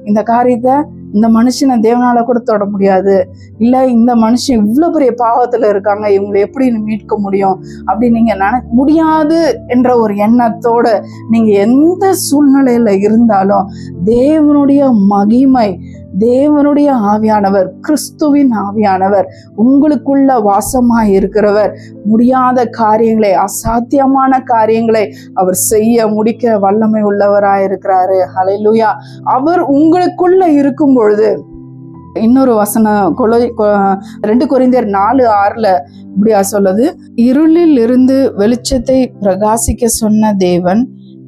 Speaker 1: இந்த காரியத்தை இந்த மனுஷனை தேவனால கூட தொட முடியாது, இல்ல இந்த மனுஷன் இவ்வளவு பெரிய பாவத்துல இருக்காங்க, இவங்களை எப்படி மீட்க முடியும் அப்படி நீங்க முடியாது என்ற ஒரு எண்ணத்தோட நீங்க எந்த சூழ்நிலையில இருந்தாலும், தேவனுடைய மகிமை, தேவனுடைய ஆவியானவர், கிறிஸ்துவின் ஆவியானவர் உங்களுக்குள்ள வாசமாய் இருக்கிறவர் முடியாத காரியங்களை, அசாத்தியமான காரியங்களை அவர் செய்ய முடிக்க வல்லமை உள்ளவராய் இருக்கிறாரு. ஹல்லேலூயா. அவர் உங்களுக்குள்ள இருக்கும் பொழுது, இன்னொரு வசனம் 2 கொரிந்தியர் 4:6 இப்படியா சொல்லுது, இருளில் இருந்து வெளிச்சத்தை பிரகாசிக்க சொன்ன தேவன்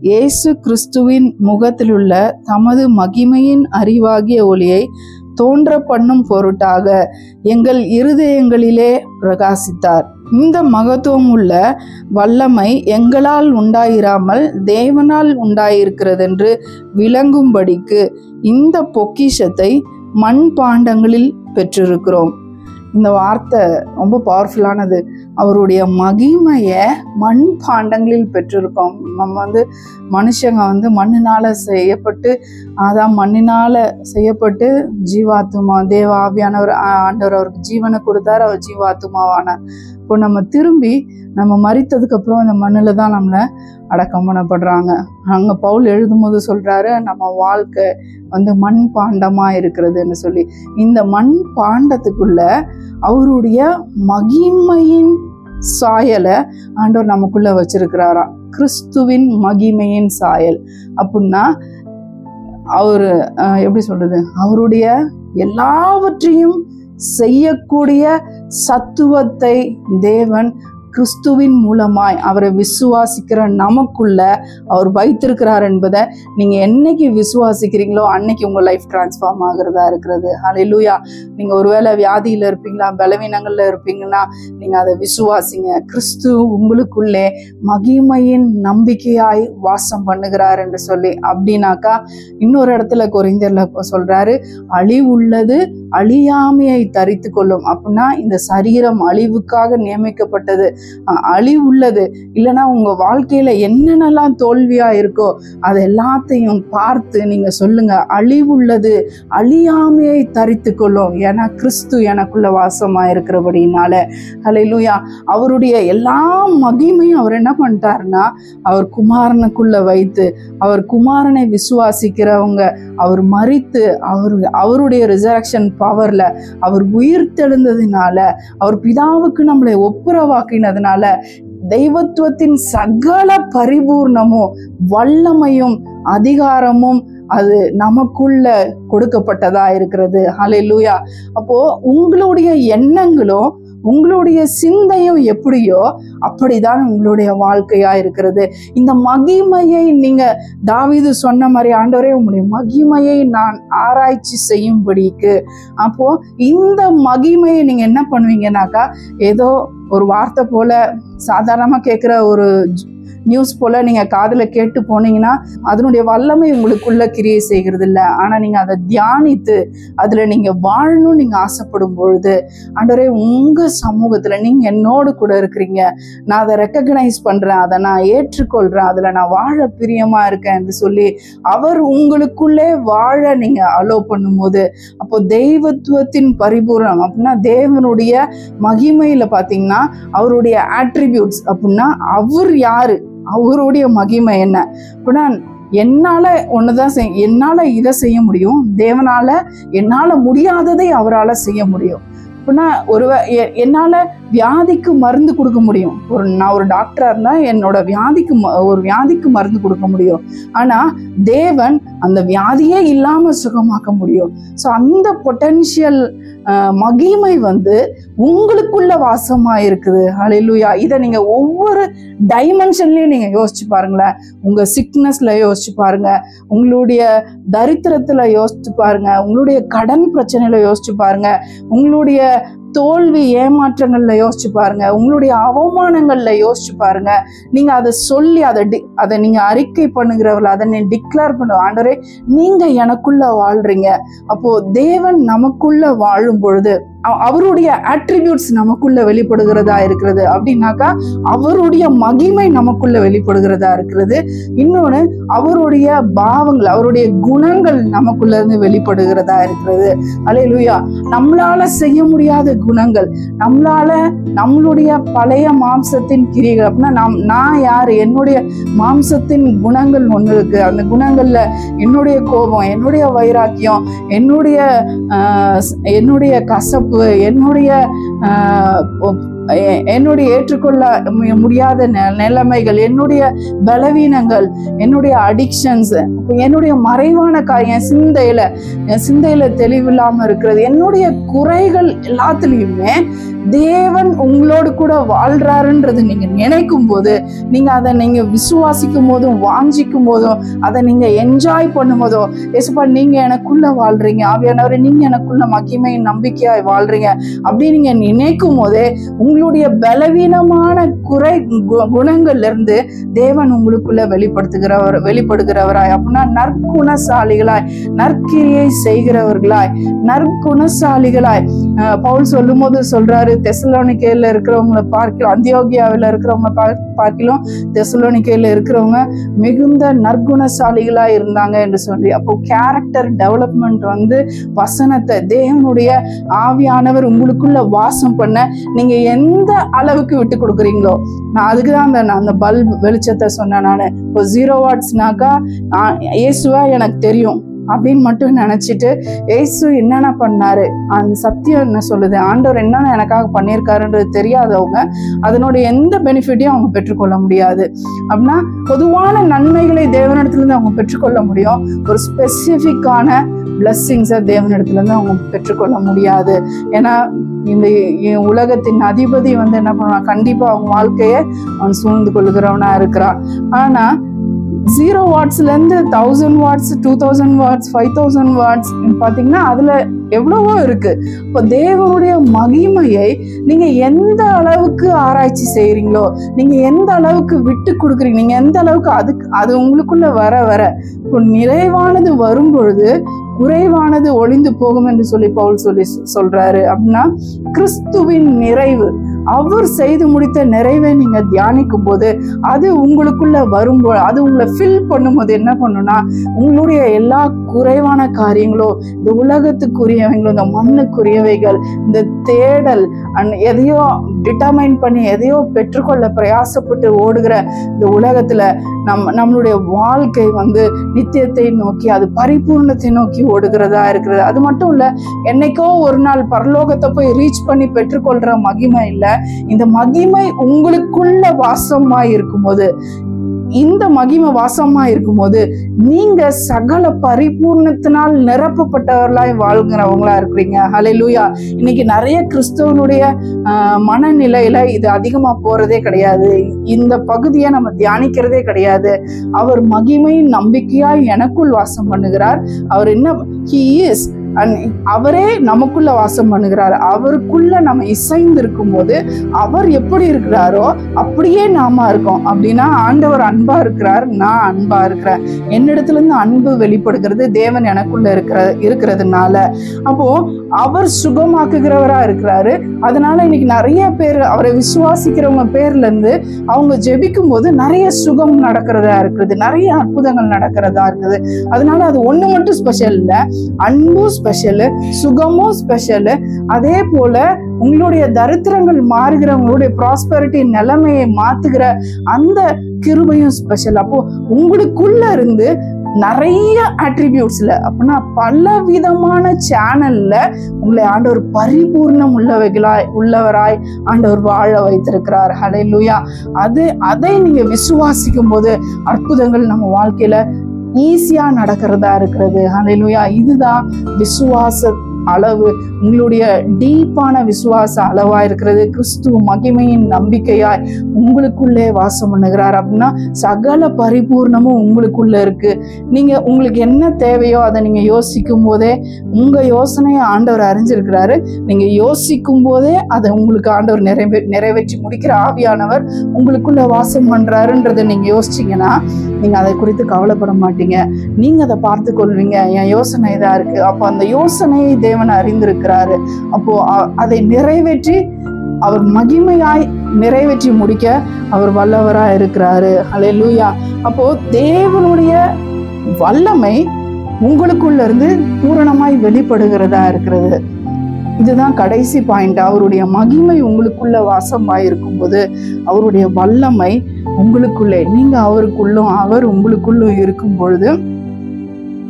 Speaker 1: இயேசு கிறிஸ்துவின் முகத்திலுள்ள தமது மகிமையின் அறிவாகிய ஒளியை தோன்ற பண்ணும் பொருட்டாக எங்கள் இருதயங்களிலே பிரகாசித்தார். இந்த மகத்துவம் உள்ள வல்லமை எங்களால் உண்டாயிராமல் தேவனால் உண்டாயிருக்கிறதென்று விளங்கும்படிக்கு இந்த பொக்கிஷத்தை மண் பாண்டங்களில் பெற்றிருக்கிறோம். இந்த வார்த்தை ரொம்ப பவர்ஃபுல்லானது. அவருடைய மகிமையை மண் பாண்டங்களில் பெற்றிருக்கோம். நம்ம மனுஷங்க மண்ணினால செய்யப்பட்டு, அதான் மண்ணினால செய்யப்பட்டு ஜீவாத்துமா, தேவ ஆவியானவர் ஆண்டவர் அவருக்கு ஜீவனை கொடுத்தாரு, அவர் ஜீவாத்துமாவானார். இப்போ நம்ம திரும்பி நம்ம மரித்ததுக்கு அப்புறம் இந்த மண்ணில் தான் நம்மளை அடக்கம் பண்ணப்படுறாங்க. அங்கே பவுல் எழுதும்போது சொல்றாரு, நம்ம வாழ்க்கை மண் பாண்டமா இருக்கிறதுன்னு சொல்லி. இந்த மண் பாண்டத்துக்குள்ள அவருடைய மகிமையின் சாயலை ஆண்டவர் நமக்குள்ள வச்சிருக்கிறாராம். கிறிஸ்துவின் மகிமையின் சாயல் அப்படின்னா அவரு எப்படி சொல்றது, அவருடைய எல்லாவற்றையும் செய்யக்கூடிய சத்துவத்தை தேவன் கிறிஸ்துவின் மூலமாய் அவரை விசுவாசிக்கிற நமக்குள்ள அவர் வைத்திருக்கிறார் என்பதை நீங்க என்னைக்கு விசுவாசிக்கிறீங்களோ அன்னைக்கு உங்க லைஃப் டிரான்ஸ்ஃபார்ம் ஆகுறதா இருக்கிறது. ஹல்லேலூயா. நீங்க ஒருவேளை வியாதியில இருப்பீங்களா, பலவீனங்கள்ல இருப்பீங்கன்னா நீங்க அதை விசுவாசிங்க. கிறிஸ்து உங்களுக்குள்ளே மகிமையின் நம்பிக்கையாய் வாசம் பண்ணுகிறார் என்று சொல்லி. அப்படின்னாக்கா இன்னொரு இடத்துல கொரிந்தியர்ல சொல்றாரு, அழிவுள்ளது அழியாமையை தரித்து கொள்ளும். அப்படின்னா இந்த சரீரம் அழிவுக்காக நியமிக்கப்பட்டது, அழிவுள்ளது. இல்லைன்னா உங்க வாழ்க்கையில என்னென்னலாம் தோல்வியா இருக்கோ அது எல்லாத்தையும் பார்த்து நீங்க சொல்லுங்க, அழிவுள்ளது அழியாமையை தரித்து கொள்ளும். ஏன்னா கிறிஸ்து எனக்குள்ள வாசமா இருக்கிறபடினால. ஹல்லேலூயா. அவருடைய எல்லா மகிமையும் அவர் என்ன பண்ணிட்டாருன்னா அவர் குமாரனுக்குள்ள வைத்து, அவர் குமாரனை விசுவாசிக்கிறவங்க அவர் மரித்து அவருடைய ரிசரக்ஷன் பவர்ல அவர் உயிர் தெழுந்ததினால, அவர் பிதாவுக்கு நம்மளை ஒப்புரவாக்கினதுனால தெய்வத்துவத்தின் சகல பரிபூர்ணமும் வல்லமையும் அதிகாரமும் அது நமக்குள்ள கொடுக்கப்பட்டதா இருக்கிறது. ஹல்லேலூயா. அப்போ உங்களுடைய எண்ணங்களும் உங்களுடைய சிந்தையும் எப்படியோ அப்படிதான் உங்களுடைய வாழ்க்கையா இருக்கிறது. இந்த மகிமையை நீங்க தாவீது சொன்ன மாதிரி, ஆண்டவரே உங்களுடைய மகிமையை நான் ஆராய்ச்சி செய்யும்படிக்கு, அப்போ இந்த மகிமையை நீங்க என்ன பண்ணுவீங்கன்னாக்கா ஏதோ ஒரு வார்த்தை போல சாதாரணமா கேட்கிற ஒரு நியூஸ் போல நீங்க காதுல கேட்டு போனீங்கன்னா அதனுடைய வல்லமை உங்களுக்குள்ள கிரியை செய்கிறது இல்லை. ஆனா நீங்க அதை தியானித்து அதுல நீங்க வாழணும் நீங்க ஆசைப்படும் பொழுது, ஆண்டவரே உங்க சமூகத்துல நீங்க என்னோடு கூட இருக்கிறீங்க, நான் அதை ரெக்கக்னைஸ் பண்றேன், அதை நான் ஏற்றுக்கொள்றேன், அதுல நான் வாழ பிரியமா இருக்கேன் என்று சொல்லி அவர் உங்களுக்குள்ளே வாழ நீங்க அலோ பண்ணும் போது, அப்போ தெய்வத்துவத்தின் பரிபூரணம் அப்படின்னா தேவனுடைய மகிமையில பாத்தீங்கன்னா அவருடைய ஆட்ரிபியூட்ஸ் அப்படின்னா அவர் யாரு, அவருடைய மகிமை என்ன. அப்படின்னா என்னால ஒண்ணுதான் என்னால இதை செய்ய முடியும், தேவனால என்னால முடியாததை அவரால் செய்ய முடியும். அப்படின்னா என்னால வியாதிக்கு மருந்து கொடுக்க முடியும். நான் ஒரு டாக்டரா இருந்தா என்னோட வியாதிக்கு மருந்து கொடுக்க முடியும். ஆனா தேவன் அந்த வியாதியே இல்லாம சுகமாக்க முடியும். ஸோ அந்த பொட்டன்ஷியல் மகிமை உங்களுக்குள்ள வாசமா இருக்குது. ஹல்லேலூயா. இதை நீங்க ஒவ்வொரு டைமென்ஷன்லயும் நீங்க யோசிச்சு பாருங்களேன். உங்க சிக்னஸ்ல யோசிச்சு பாருங்க, உங்களுடைய தரித்திரத்துல யோசிச்சு பாருங்க, உங்களுடைய கடன் பிரச்சனையில யோசிச்சு பாருங்க, உங்களுடைய தோல்வி ஏமாற்றங்கள்ல யோசிச்சு பாருங்க, உங்களுடைய அவமானங்கள்ல யோசிச்சு பாருங்க. நீங்க அதை சொல்லி அதை நீங்க அறிக்கை பண்ணுகிறவர்கள், அதை நீ டிக்ளேர் பண்ண, ஆண்டவரே நீங்க எனக்குள்ள வாழ்றீங்க. அப்போ தேவன் நமக்குள்ள வாழும் பொழுது அவருடைய அட்ரிபியூட்ஸ் நமக்குள்ள வெளிப்படுகிறதா இருக்கிறது. அப்படின்னாக்கா அவருடைய மகிமை நமக்குள்ள வெளிப்படுகிறதா இருக்கிறது. இன்னொன்னு அவருடைய பாவங்கள், அவருடைய குணங்கள் நமக்குள்ள இருந்து வெளிப்படுகிறதா இருக்கிறது. அல்லேலூயா. நம்மளால செய்ய முடியாத குணங்கள், நம்மளுடைய பழைய மாம்சத்தின் கிரிகள் அப்படின்னா நான் யாரு, என்னுடைய மாம்சத்தின் குணங்கள் ஒண்ணு இருக்கு. அந்த குணங்கள்ல என்னுடைய கோபம், என்னுடைய வைராக்கியம், என்னுடைய கசப்பு, என்னுடைய ஏற்றுக்கொள்ள முடியாத நிலைமைகள், என்னுடைய பலவீனங்கள், என்னுடைய அடிக்ஷன்ஸ், என்னுடைய மறைவான என் சிந்தையில தெளிவில்லாம இருக்கிறது, என்னுடைய குறைகள் எல்லாத்துலயுமே தேவன் உங்களோடு கூட வாழ்றாருன்றது நீங்க நினைக்கும் போது, நீங்க அதை நீங்க விசுவாசிக்கும் போதும் வாஞ்சிக்கும் போதும் அதை நீங்க என்ஜாய் பண்ணும் போதும், ஏசப்பா நீங்க எனக்குள்ள வாழ்றீங்க, ஆவியானவரே நீங்க எனக்குள்ள மகிமையின் நம்பிக்கையாய் வாழ்றீங்க அப்படி நீங்க நினைக்கும் போதே உங்களுடைய பலவீனமான குணங்கள்ல இருந்து தேவன் உங்களுக்குள்ள வெளிப்படுகிறவராய், அப்படின்னா நற்குணசாலிகளாய், நற்கிரியை செய்கிறவர்களாய், நற்குணசாலிகளாய். பவுல் சொல்லும் போது சொல்றாரு, தெசலோனிக்கேல இருக்கிறவங்களை பார்க்கலாம், அந்தியோகியாவில இருக்கிறவங்களை பார்க்கலாம், தெசலோனிக்கேல இருக்கிறவங்க மிகுந்த நற்குணசாலிகளா இருந்தாங்க என்று சொல்லி. அப்போ கேரக்டர் டெவலப்மெண்ட் வந்து வசனத்தை, தேவனுடைய ஆவியானவர் உங்களுக்குள்ள வாசம் பண்ண நீங்க எந்த அளவுக்கு விட்டு கொடுக்குறீங்களோ, நான் அதுக்குதான் அந்த பல்ப் வெளிச்சத்தை சொன்னேன். நான் இப்போ 0 வாட்ஸ்னாக்கா இயேசுவா எனக்கு தெரியும் அப்படின்னு மட்டும் நினைச்சிட்டு ஏசு என்னென்ன பண்ணாரு, அந்த சத்தியம் என்ன சொல்லுது, ஆண்டவர் என்னென்ன எனக்காக பண்ணியிருக்காருன்றது தெரியாதவங்க அதனுடைய எந்த பெனிஃபிட்டையும் அவங்க பெற்றுக்கொள்ள முடியாது. அப்படின்னா பொதுவான நன்மைகளை தேவனிடத்துல இருந்து அவங்க பெற்றுக்கொள்ள முடியும், ஒரு ஸ்பெசிஃபிக்கான பிளஸ்ஸிங்ஸை தேவனிடத்துல இருந்து அவங்க பெற்றுக்கொள்ள முடியாது. ஏன்னா இந்த உலகத்தின் அதிபதி வந்து என்ன பண்ணுவான், கண்டிப்பா அவங்க வாழ்க்கைய அவன் சூழ்ந்து கொள்ளுகிறவனா இருக்கிறான். ஆனா 0 வாட்ஸ்ல இருந்து 1000 வாட்ஸ், 2000 வாட்ஸ், 5000 வாட்ஸ் பாத்தீங்கன்னா அதுல எவ்வளவோ இருக்கு. இப்போ தேவனுடைய மகிமையை நீங்க எந்த அளவுக்கு ஆராய்ச்சி செய்யறீங்களோ, நீங்க எந்த அளவுக்கு விட்டு கொடுக்குறீங்க, நீங்க எந்த அளவுக்கு அது உங்களுக்குள்ள வர வர நிறைவானது வரும் பொழுது குறைவானது ஒளிந்து போகும் என்று சொல்லி பவுல் சொல்றாரு. அப்படின்னா கிறிஸ்துவின் நிறைவு, அவர் செய்து முடித்த நிறைவை நீங்க தியானிக்கும் போது அது உங்களுக்குள்ள வரும்போது, அது உங்களை ஃபில் பண்ணும்போது என்ன பண்ணுன்னா, உங்களுடைய எல்லா குறைவான காரியங்களோ, இந்த உலகத்துக்குரியவைங்களோ, இந்த மண்ணுக்குரியவைகள், இந்த தேடல் எதையோ டிட்டர்மைன் பண்ணி எதையோ பெற்றுக்கொள்ள பிரயாசப்பட்டு ஓடுகிற இந்த உலகத்துல நம்மளுடைய வாழ்க்கை வந்து நித்தியத்தை நோக்கி, அது பரிபூர்ணத்தை நோக்கி ஓடுகிறதா இருக்கிறது. அது மட்டும் இல்ல, என்னைக்கோ ஒரு நாள் பரலோகத்தை போய் ரீச் பண்ணி பெற்றுக்கொள்ற மகிமை இல்ல, இந்த மகிமை உங்களுக்குள்ள வாசமாய் இருக்கும்போது, இந்த மகிமை வாசமா இருக்கும்போது நீங்க சகல பரிபூர்ணத்தினால் நிரப்பப்பட்டவர்களாய் வாழ்கிறவங்களா இருக்கிறீங்க. ஹல்லேலூயா. இன்னைக்கு நிறைய கிறிஸ்தவனுடைய மனநிலையில இது அதிகமா போறதே கிடையாது, இந்த பகுதியை நம்ம தியானிக்கிறதே கிடையாது. அவர் மகிமையின் நம்பிக்கையாய் எனக்குள் வாசம் பண்ணுகிறார். அவர் என்ன, he is, அவரே நமக்குள்ள வாசம் பண்ணுகிறார். அவருக்குள்ள நம்ம இசைந்து இருக்கும் போது அவர் எப்படி இருக்கிறாரோ அப்படியே நாம இருக்கோம். அப்படின்னா ஆண்டவர் அன்பா இருக்கிறார், நான் அன்பா இருக்கிறேன், என்னிடத்துல இருந்து அன்பு வெளிப்படுகிறது தேவன் எனக்குள்ள இருக்கிறதுனால. அப்போ அவர் சுகமாக்குகிறவரா இருக்கிறாரு. அதனால இன்னைக்கு நிறைய பேர் அவரை விசுவாசிக்கிறவங்க பேர்ல இருந்து அவங்க ஜெபிக்கும் போது நிறைய சுகம் நடக்கிறதா இருக்குது, நிறைய அற்புதங்கள் நடக்கிறதா இருக்குது. அதனால அது ஒண்ணு மட்டும் ஸ்பெஷல் இல்ல, அன்பும் ஸ்பெஷலு, சுகமும் ஸ்பெஷலு. அதே போல உங்களுடைய தரித்திரங்கள் மாறுகிற, உங்களுடைய ப்ராஸ்பெரிட்டி நிலைமையை மாத்துகிற அந்த கிருபையும் ஸ்பெஷல். அப்போ உங்களுக்குள்ள இருந்து நிறைய அட்ரிபியூட்ஸ்ல, அப்படின்னா பல விதமான சேனல்ல உங்களை ஆண்டவர் பரிபூர்ணம் உள்ளவராய் ஆண்டவர் வாழ வைத்திருக்கிறார். ஹல்லேலூயா. அதை நீங்க விசுவாசிக்கும் போது அற்புதங்கள் நம்ம வாழ்க்கையில ஈஸியா நடக்கிறதா இருக்கிறது. ஹல்லேலூயா. இதுதான் விசுவாச அளவு, உங்களுடைய டீப்பான விசுவாச அளவா இருக்கிறது. கிறிஸ்து மகிமையின் நம்பிக்கையாய் உங்களுக்குள்ளே வாசம் பண்ணுகிறார். அப்படின்னா சகல பரிபூர்ணமும் உங்களுக்குள்ள இருக்கு. உங்களுக்கு என்ன தேவையோ அதை நீங்க யோசிக்கும் போதே, உங்க யோசனையை ஆண்டவர் அறிஞ்சிருக்கிறாரு. நீங்க யோசிக்கும் போதே அதை உங்களுக்கு ஆண்டவர் நிறைவேற்றி முடிக்கிற ஆவியானவர் உங்களுக்குள்ள வாசம் பண்றாருன்றதை நீங்க யோசிச்சீங்கன்னா நீங்க அதை குறித்து கவலைப்பட மாட்டீங்க. நீங்க அதை பார்த்து கொள்வீங்க, என் யோசனை இதா இருக்கு. அப்போ அந்த யோசனையை தேவன் அறிந்திருக்கிறாரு. அப்போ அதை நிறைவேற்றி, அவர் மகிமையாய் நிறைவேற்றி முடிக்க அவர் வல்லவரா இருக்கிறாரு. ஹல்லேலூயா. அப்போ தேவனுடைய வல்லமை உங்களுக்குள்ள இருந்து பூரணமாய் வெளிப்படுகிறதா இருக்கிறது. இதுதான் கடைசி பாயிண்ட். அவருடைய மகிமை உங்களுக்குள்ள வாசமாய் இருக்கும் போது அவருடைய வல்லமை உங்களுக்குள்ளே, நீங்க அவருக்குள்ளும் அவர் உங்களுக்குள்ளும் இருக்கும் பொழுது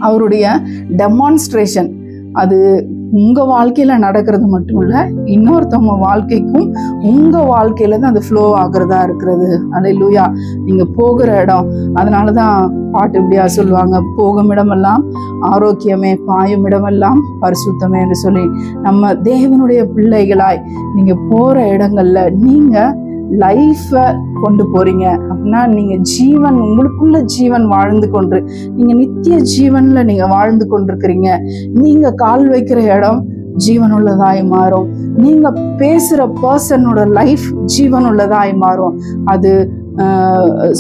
Speaker 1: அவருடைய டெமான்ஸ்ட்ரேஷன் அது உங்க வாழ்க்கையில நடக்கிறது மட்டும் இல்ல, இன்னொருத்தவங்க வாழ்க்கைக்கும் உங்க வாழ்க்கையில இருந்து அது ஃப்ளோ ஆகுறதா இருக்கிறது. அல்லேலூயா. நீங்க போகிற இடம், அதனாலதான் பாட்டு இப்படியா சொல்லுவாங்க, போகும் இடமெல்லாம் ஆரோக்கியமே, பாயும் இடமெல்லாம் பரிசுத்தமே என்று சொல்லி. நம்ம தேவனுடைய பிள்ளைகளாய் நீங்க போற இடங்கள்ல நீங்க லைஃப கொண்டு போறீங்க அப்படின்னா, நீங்க ஜீவன், உங்களுக்குள்ள ஜீவன் வாழ்ந்து கொண்டு, நீங்க நித்திய ஜீவன்ல நீங்க வாழ்ந்து கொண்டிருக்கிறீங்க. நீங்க கால் வைக்கிற இடம் ஜீவனுள்ளதாய் மாறும். நீங்க பேசுற பர்சனோட லைஃப் ஜீவனுள்ளதாய் மாறும். அது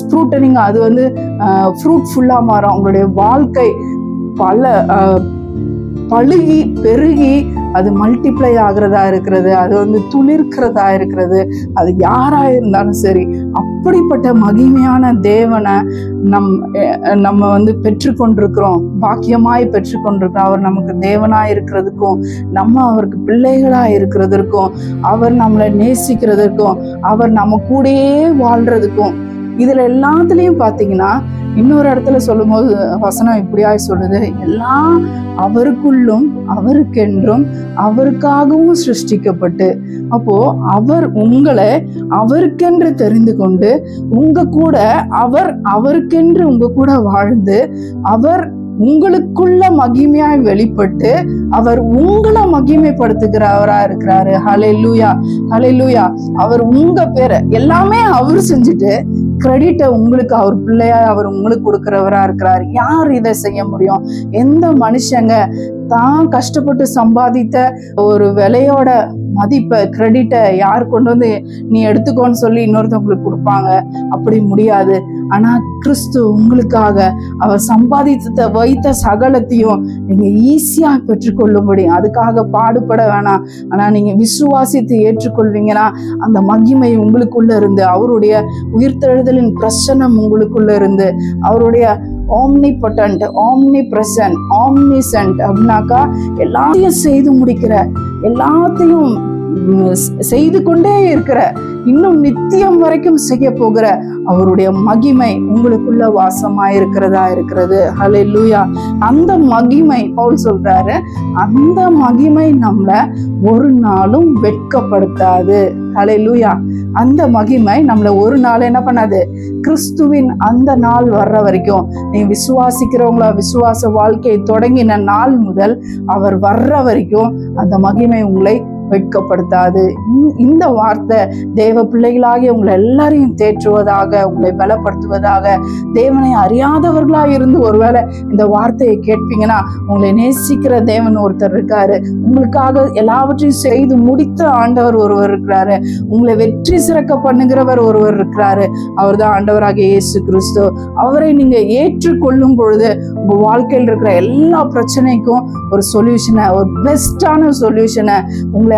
Speaker 1: ஸ்ப்ரூட்டனிங், அது வந்து ஃப்ரூட்ஃபுல்லா மாறும். உங்களுடைய வாழ்க்கை பழுகி பெருகி அது மல்டிப்ளை ஆகிறதா இருக்கிறது. அது வந்து துளிர்க்கிறதா இருக்கிறது. அது யாரா இருந்தாலும் சரி, அப்படிப்பட்ட மகிமையான தேவனை நம்ம வந்து பெற்றுக்கொண்டிருக்கிறோம், பாக்கியமாய் பெற்றுக்கொண்டிருக்கிறோம். அவர் நமக்கு தேவனாய் இருக்கிறதுக்கும், நம்ம அவருக்கு பிள்ளைகளாய் இருக்கிறதற்கும், அவர் நம்மளை நேசிக்கிறதுக்கும், அவர் நம்ம கூடயே வாழ்றதுக்கும், இதுல எல்லாத்துலயும் பாத்தீங்கன்னா இன்னொரு இடத்துல சொல்லும் போது வசனம் இப்படியாய் சொல்லுது, எல்லாம் அவருக்குள்ளும் அவருக்கென்றும் அவருக்காகவும் சிருஷ்டிக்கப்பட்டு. அப்போ அவர் உங்களை அவருக்கென்று தெரிந்து கொண்டு உங்க கூட அவருக்கென்று உங்க கூட வாழ்ந்து, அவர் உங்களுக்குள்ள மகிமையாய் வெளிப்பட்டு அவர் உங்களை மகிமைப்படுத்துகிறவரா இருக்கிறாரு. ஹல்லேலூயா, ஹல்லேலூயா. அவர் உங்க பேரை எல்லாமே அவர் செஞ்சுட்டு கிரெடிட்டை உங்களுக்கு, அவர் பிள்ளையா அவர் உங்களுக்கு கொடுக்கிறவரா இருக்கிறார். யார் இதை செய்ய முடியும்? எந்த மனுஷங்க தான் கஷ்டப்பட்டு சம்பாதித்த ஒரு விலையோட மதிப்பை, கிரெடிட்டை யார் கொண்டு வந்து நீ எடுத்துக்கோன்னு சொல்லி இன்னொருத்தவங்களுக்கு கொடுப்பாங்க? அப்படி முடியாது. ஆனா கிறிஸ்து உங்களுக்காக அவர் சம்பாதித்த வைத்த சகலத்தையும் நீங்க ஈஸியா பெற்றுக்கொள்ளும்படி, அதுக்காக பாடுபட வேணாம். ஆனா நீங்க விசுவாசித்து ஏற்றுக்கொள்வீங்கன்னா அந்த மகிமை உங்களுக்குள்ள இருந்து, அவருடைய உயிர்த்தெழுதலின் பிரசன்னம் உங்களுக்குள்ள இருந்து, அவருடைய omnipotent, omnipresent, omniscient அப்படின்னாக்கா எல்லாத்தையும் செய்து முடிக்கிற, எல்லாத்தையும் செய்து கொண்டே இருக்கிற, இன்னும் நித்தியம் வரைக்கும் செய்ய போகிற அவருடைய மகிமை உங்களுக்குள்ள வாசமாயிருக்கிறதா இருக்கிறது. ஹல்லேலூயா. அந்த மகிமை, பவுல் சொல்றாரு, அந்த மகிமை நம்மள ஒரு நாளும் வெட்கப்படுத்தாது. ஹல்லேலூயா. அந்த மகிமை நம்மள ஒரு நாள் என்ன பண்ணாது? கிறிஸ்துவின் அந்த நாள் வர்ற வரைக்கும், நீ விசுவாசிக்கிறவங்களா, விசுவாச வாழ்க்கையை தொடங்கின நாள் முதல் அவர் வர்ற வரைக்கும் அந்த மகிமை உங்களை வெட்கப்படுத்தாது. இந்த வார்த்தை தேவ பிள்ளைகளாகிய உங்களை எல்லாரையும் தேற்றுவதாக, உங்களை பலப்படுத்துவதாக. தேவனை அறியாதவர்களாக இருந்து ஒருவேளை இந்த வார்த்தையை கேட்பீங்கன்னா, உங்களை நேசிக்கிற தேவன் ஒருத்தர் இருக்காரு. உங்களுக்காக எல்லாவற்றையும் செய்து முடித்த ஆண்டவர் ஒருவர் இருக்கிறாரு. உங்களை வெற்றி சிறக்க பண்ணுகிறவர் ஒருவர் இருக்கிறாரு. அவர் தான் ஆண்டவராகிய இயேசு கிறிஸ்து. அவரை நீங்க ஏற்றுக்கொள்ளும் பொழுது உங்க வாழ்க்கையில் இருக்கிற எல்லா பிரச்சனைக்கும் ஒரு சொல்யூஷனை, ஒரு பெஸ்டான சொல்யூஷனை, உங்களை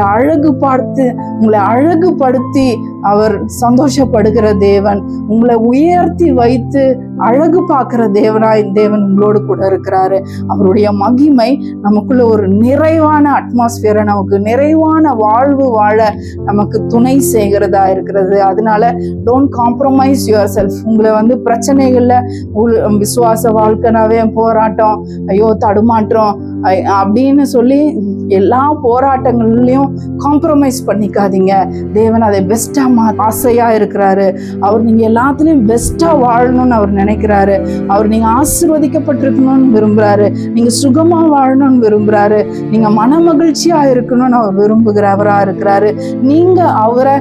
Speaker 1: அழகுபடுத்தி அவர் சந்தோஷப்படுகிற தேவன், உங்களை உயர்த்தி வைத்து அழகு பார்க்கிற தேவனாய் தேவன் உங்களோடு கூட இருக்கிறாரு. அவருடைய மகிமை நமக்குள்ள ஒரு நிறைவான அட்மாஸ்பியரை, நமக்கு நிறைவான வாழ்வு வாழ நமக்கு துணை செய்கிறதா இருக்கிறது. அதனால டோன்ட் காம்ப்ரமைஸ் யுவர் செல்ஃப். உங்களை வந்து பிரச்சனைகள்ல, விசுவாச வாழ்க்கைனாவே போராட்டம், ஐயோ தடுமாற்றம் அப்படின்னு சொல்லி எல்லா போராட்டங்கள்லயும் காம்ப்ரமைஸ் பண்ணிக்காதீங்க. தேவன் அதை பெஸ்டா ஆசையா இருக்கிறாரு. அவர் நீங்க எல்லாத்துலயும் பெஸ்டா வாழணும்னு அவர் நினைக்கிறாரு. அவர் நீங்க ஆசீர்வதிக்கப்பட்டிருக்கணும்னு விரும்புறாரு. நீங்க சுகமா வாழணும்னு விரும்புறாரு. நீங்க மன மகிழ்ச்சியா இருக்கணும்னு அவர் விரும்புகிறவரா இருக்கிறாரு. நீங்க அவரை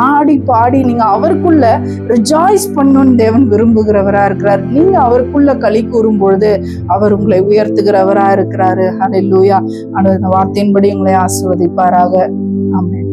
Speaker 1: ஆடி பாடி நீங்க அவருக்குள்ள ரிஜாய்ஸ் பண்ணணும்னு தேவன் விரும்புகிறவரா இருக்கிறார். நீங்க அவருக்குள்ள களி கூறும் பொழுது அவர் உங்களை உயர்த்துகிறவரா இருக்கிறாரு. ஹல்லேலூயா. அந்த வார்த்தையின்படி உங்களை ஆசீர்வதிப்பாராக. ஆமென்.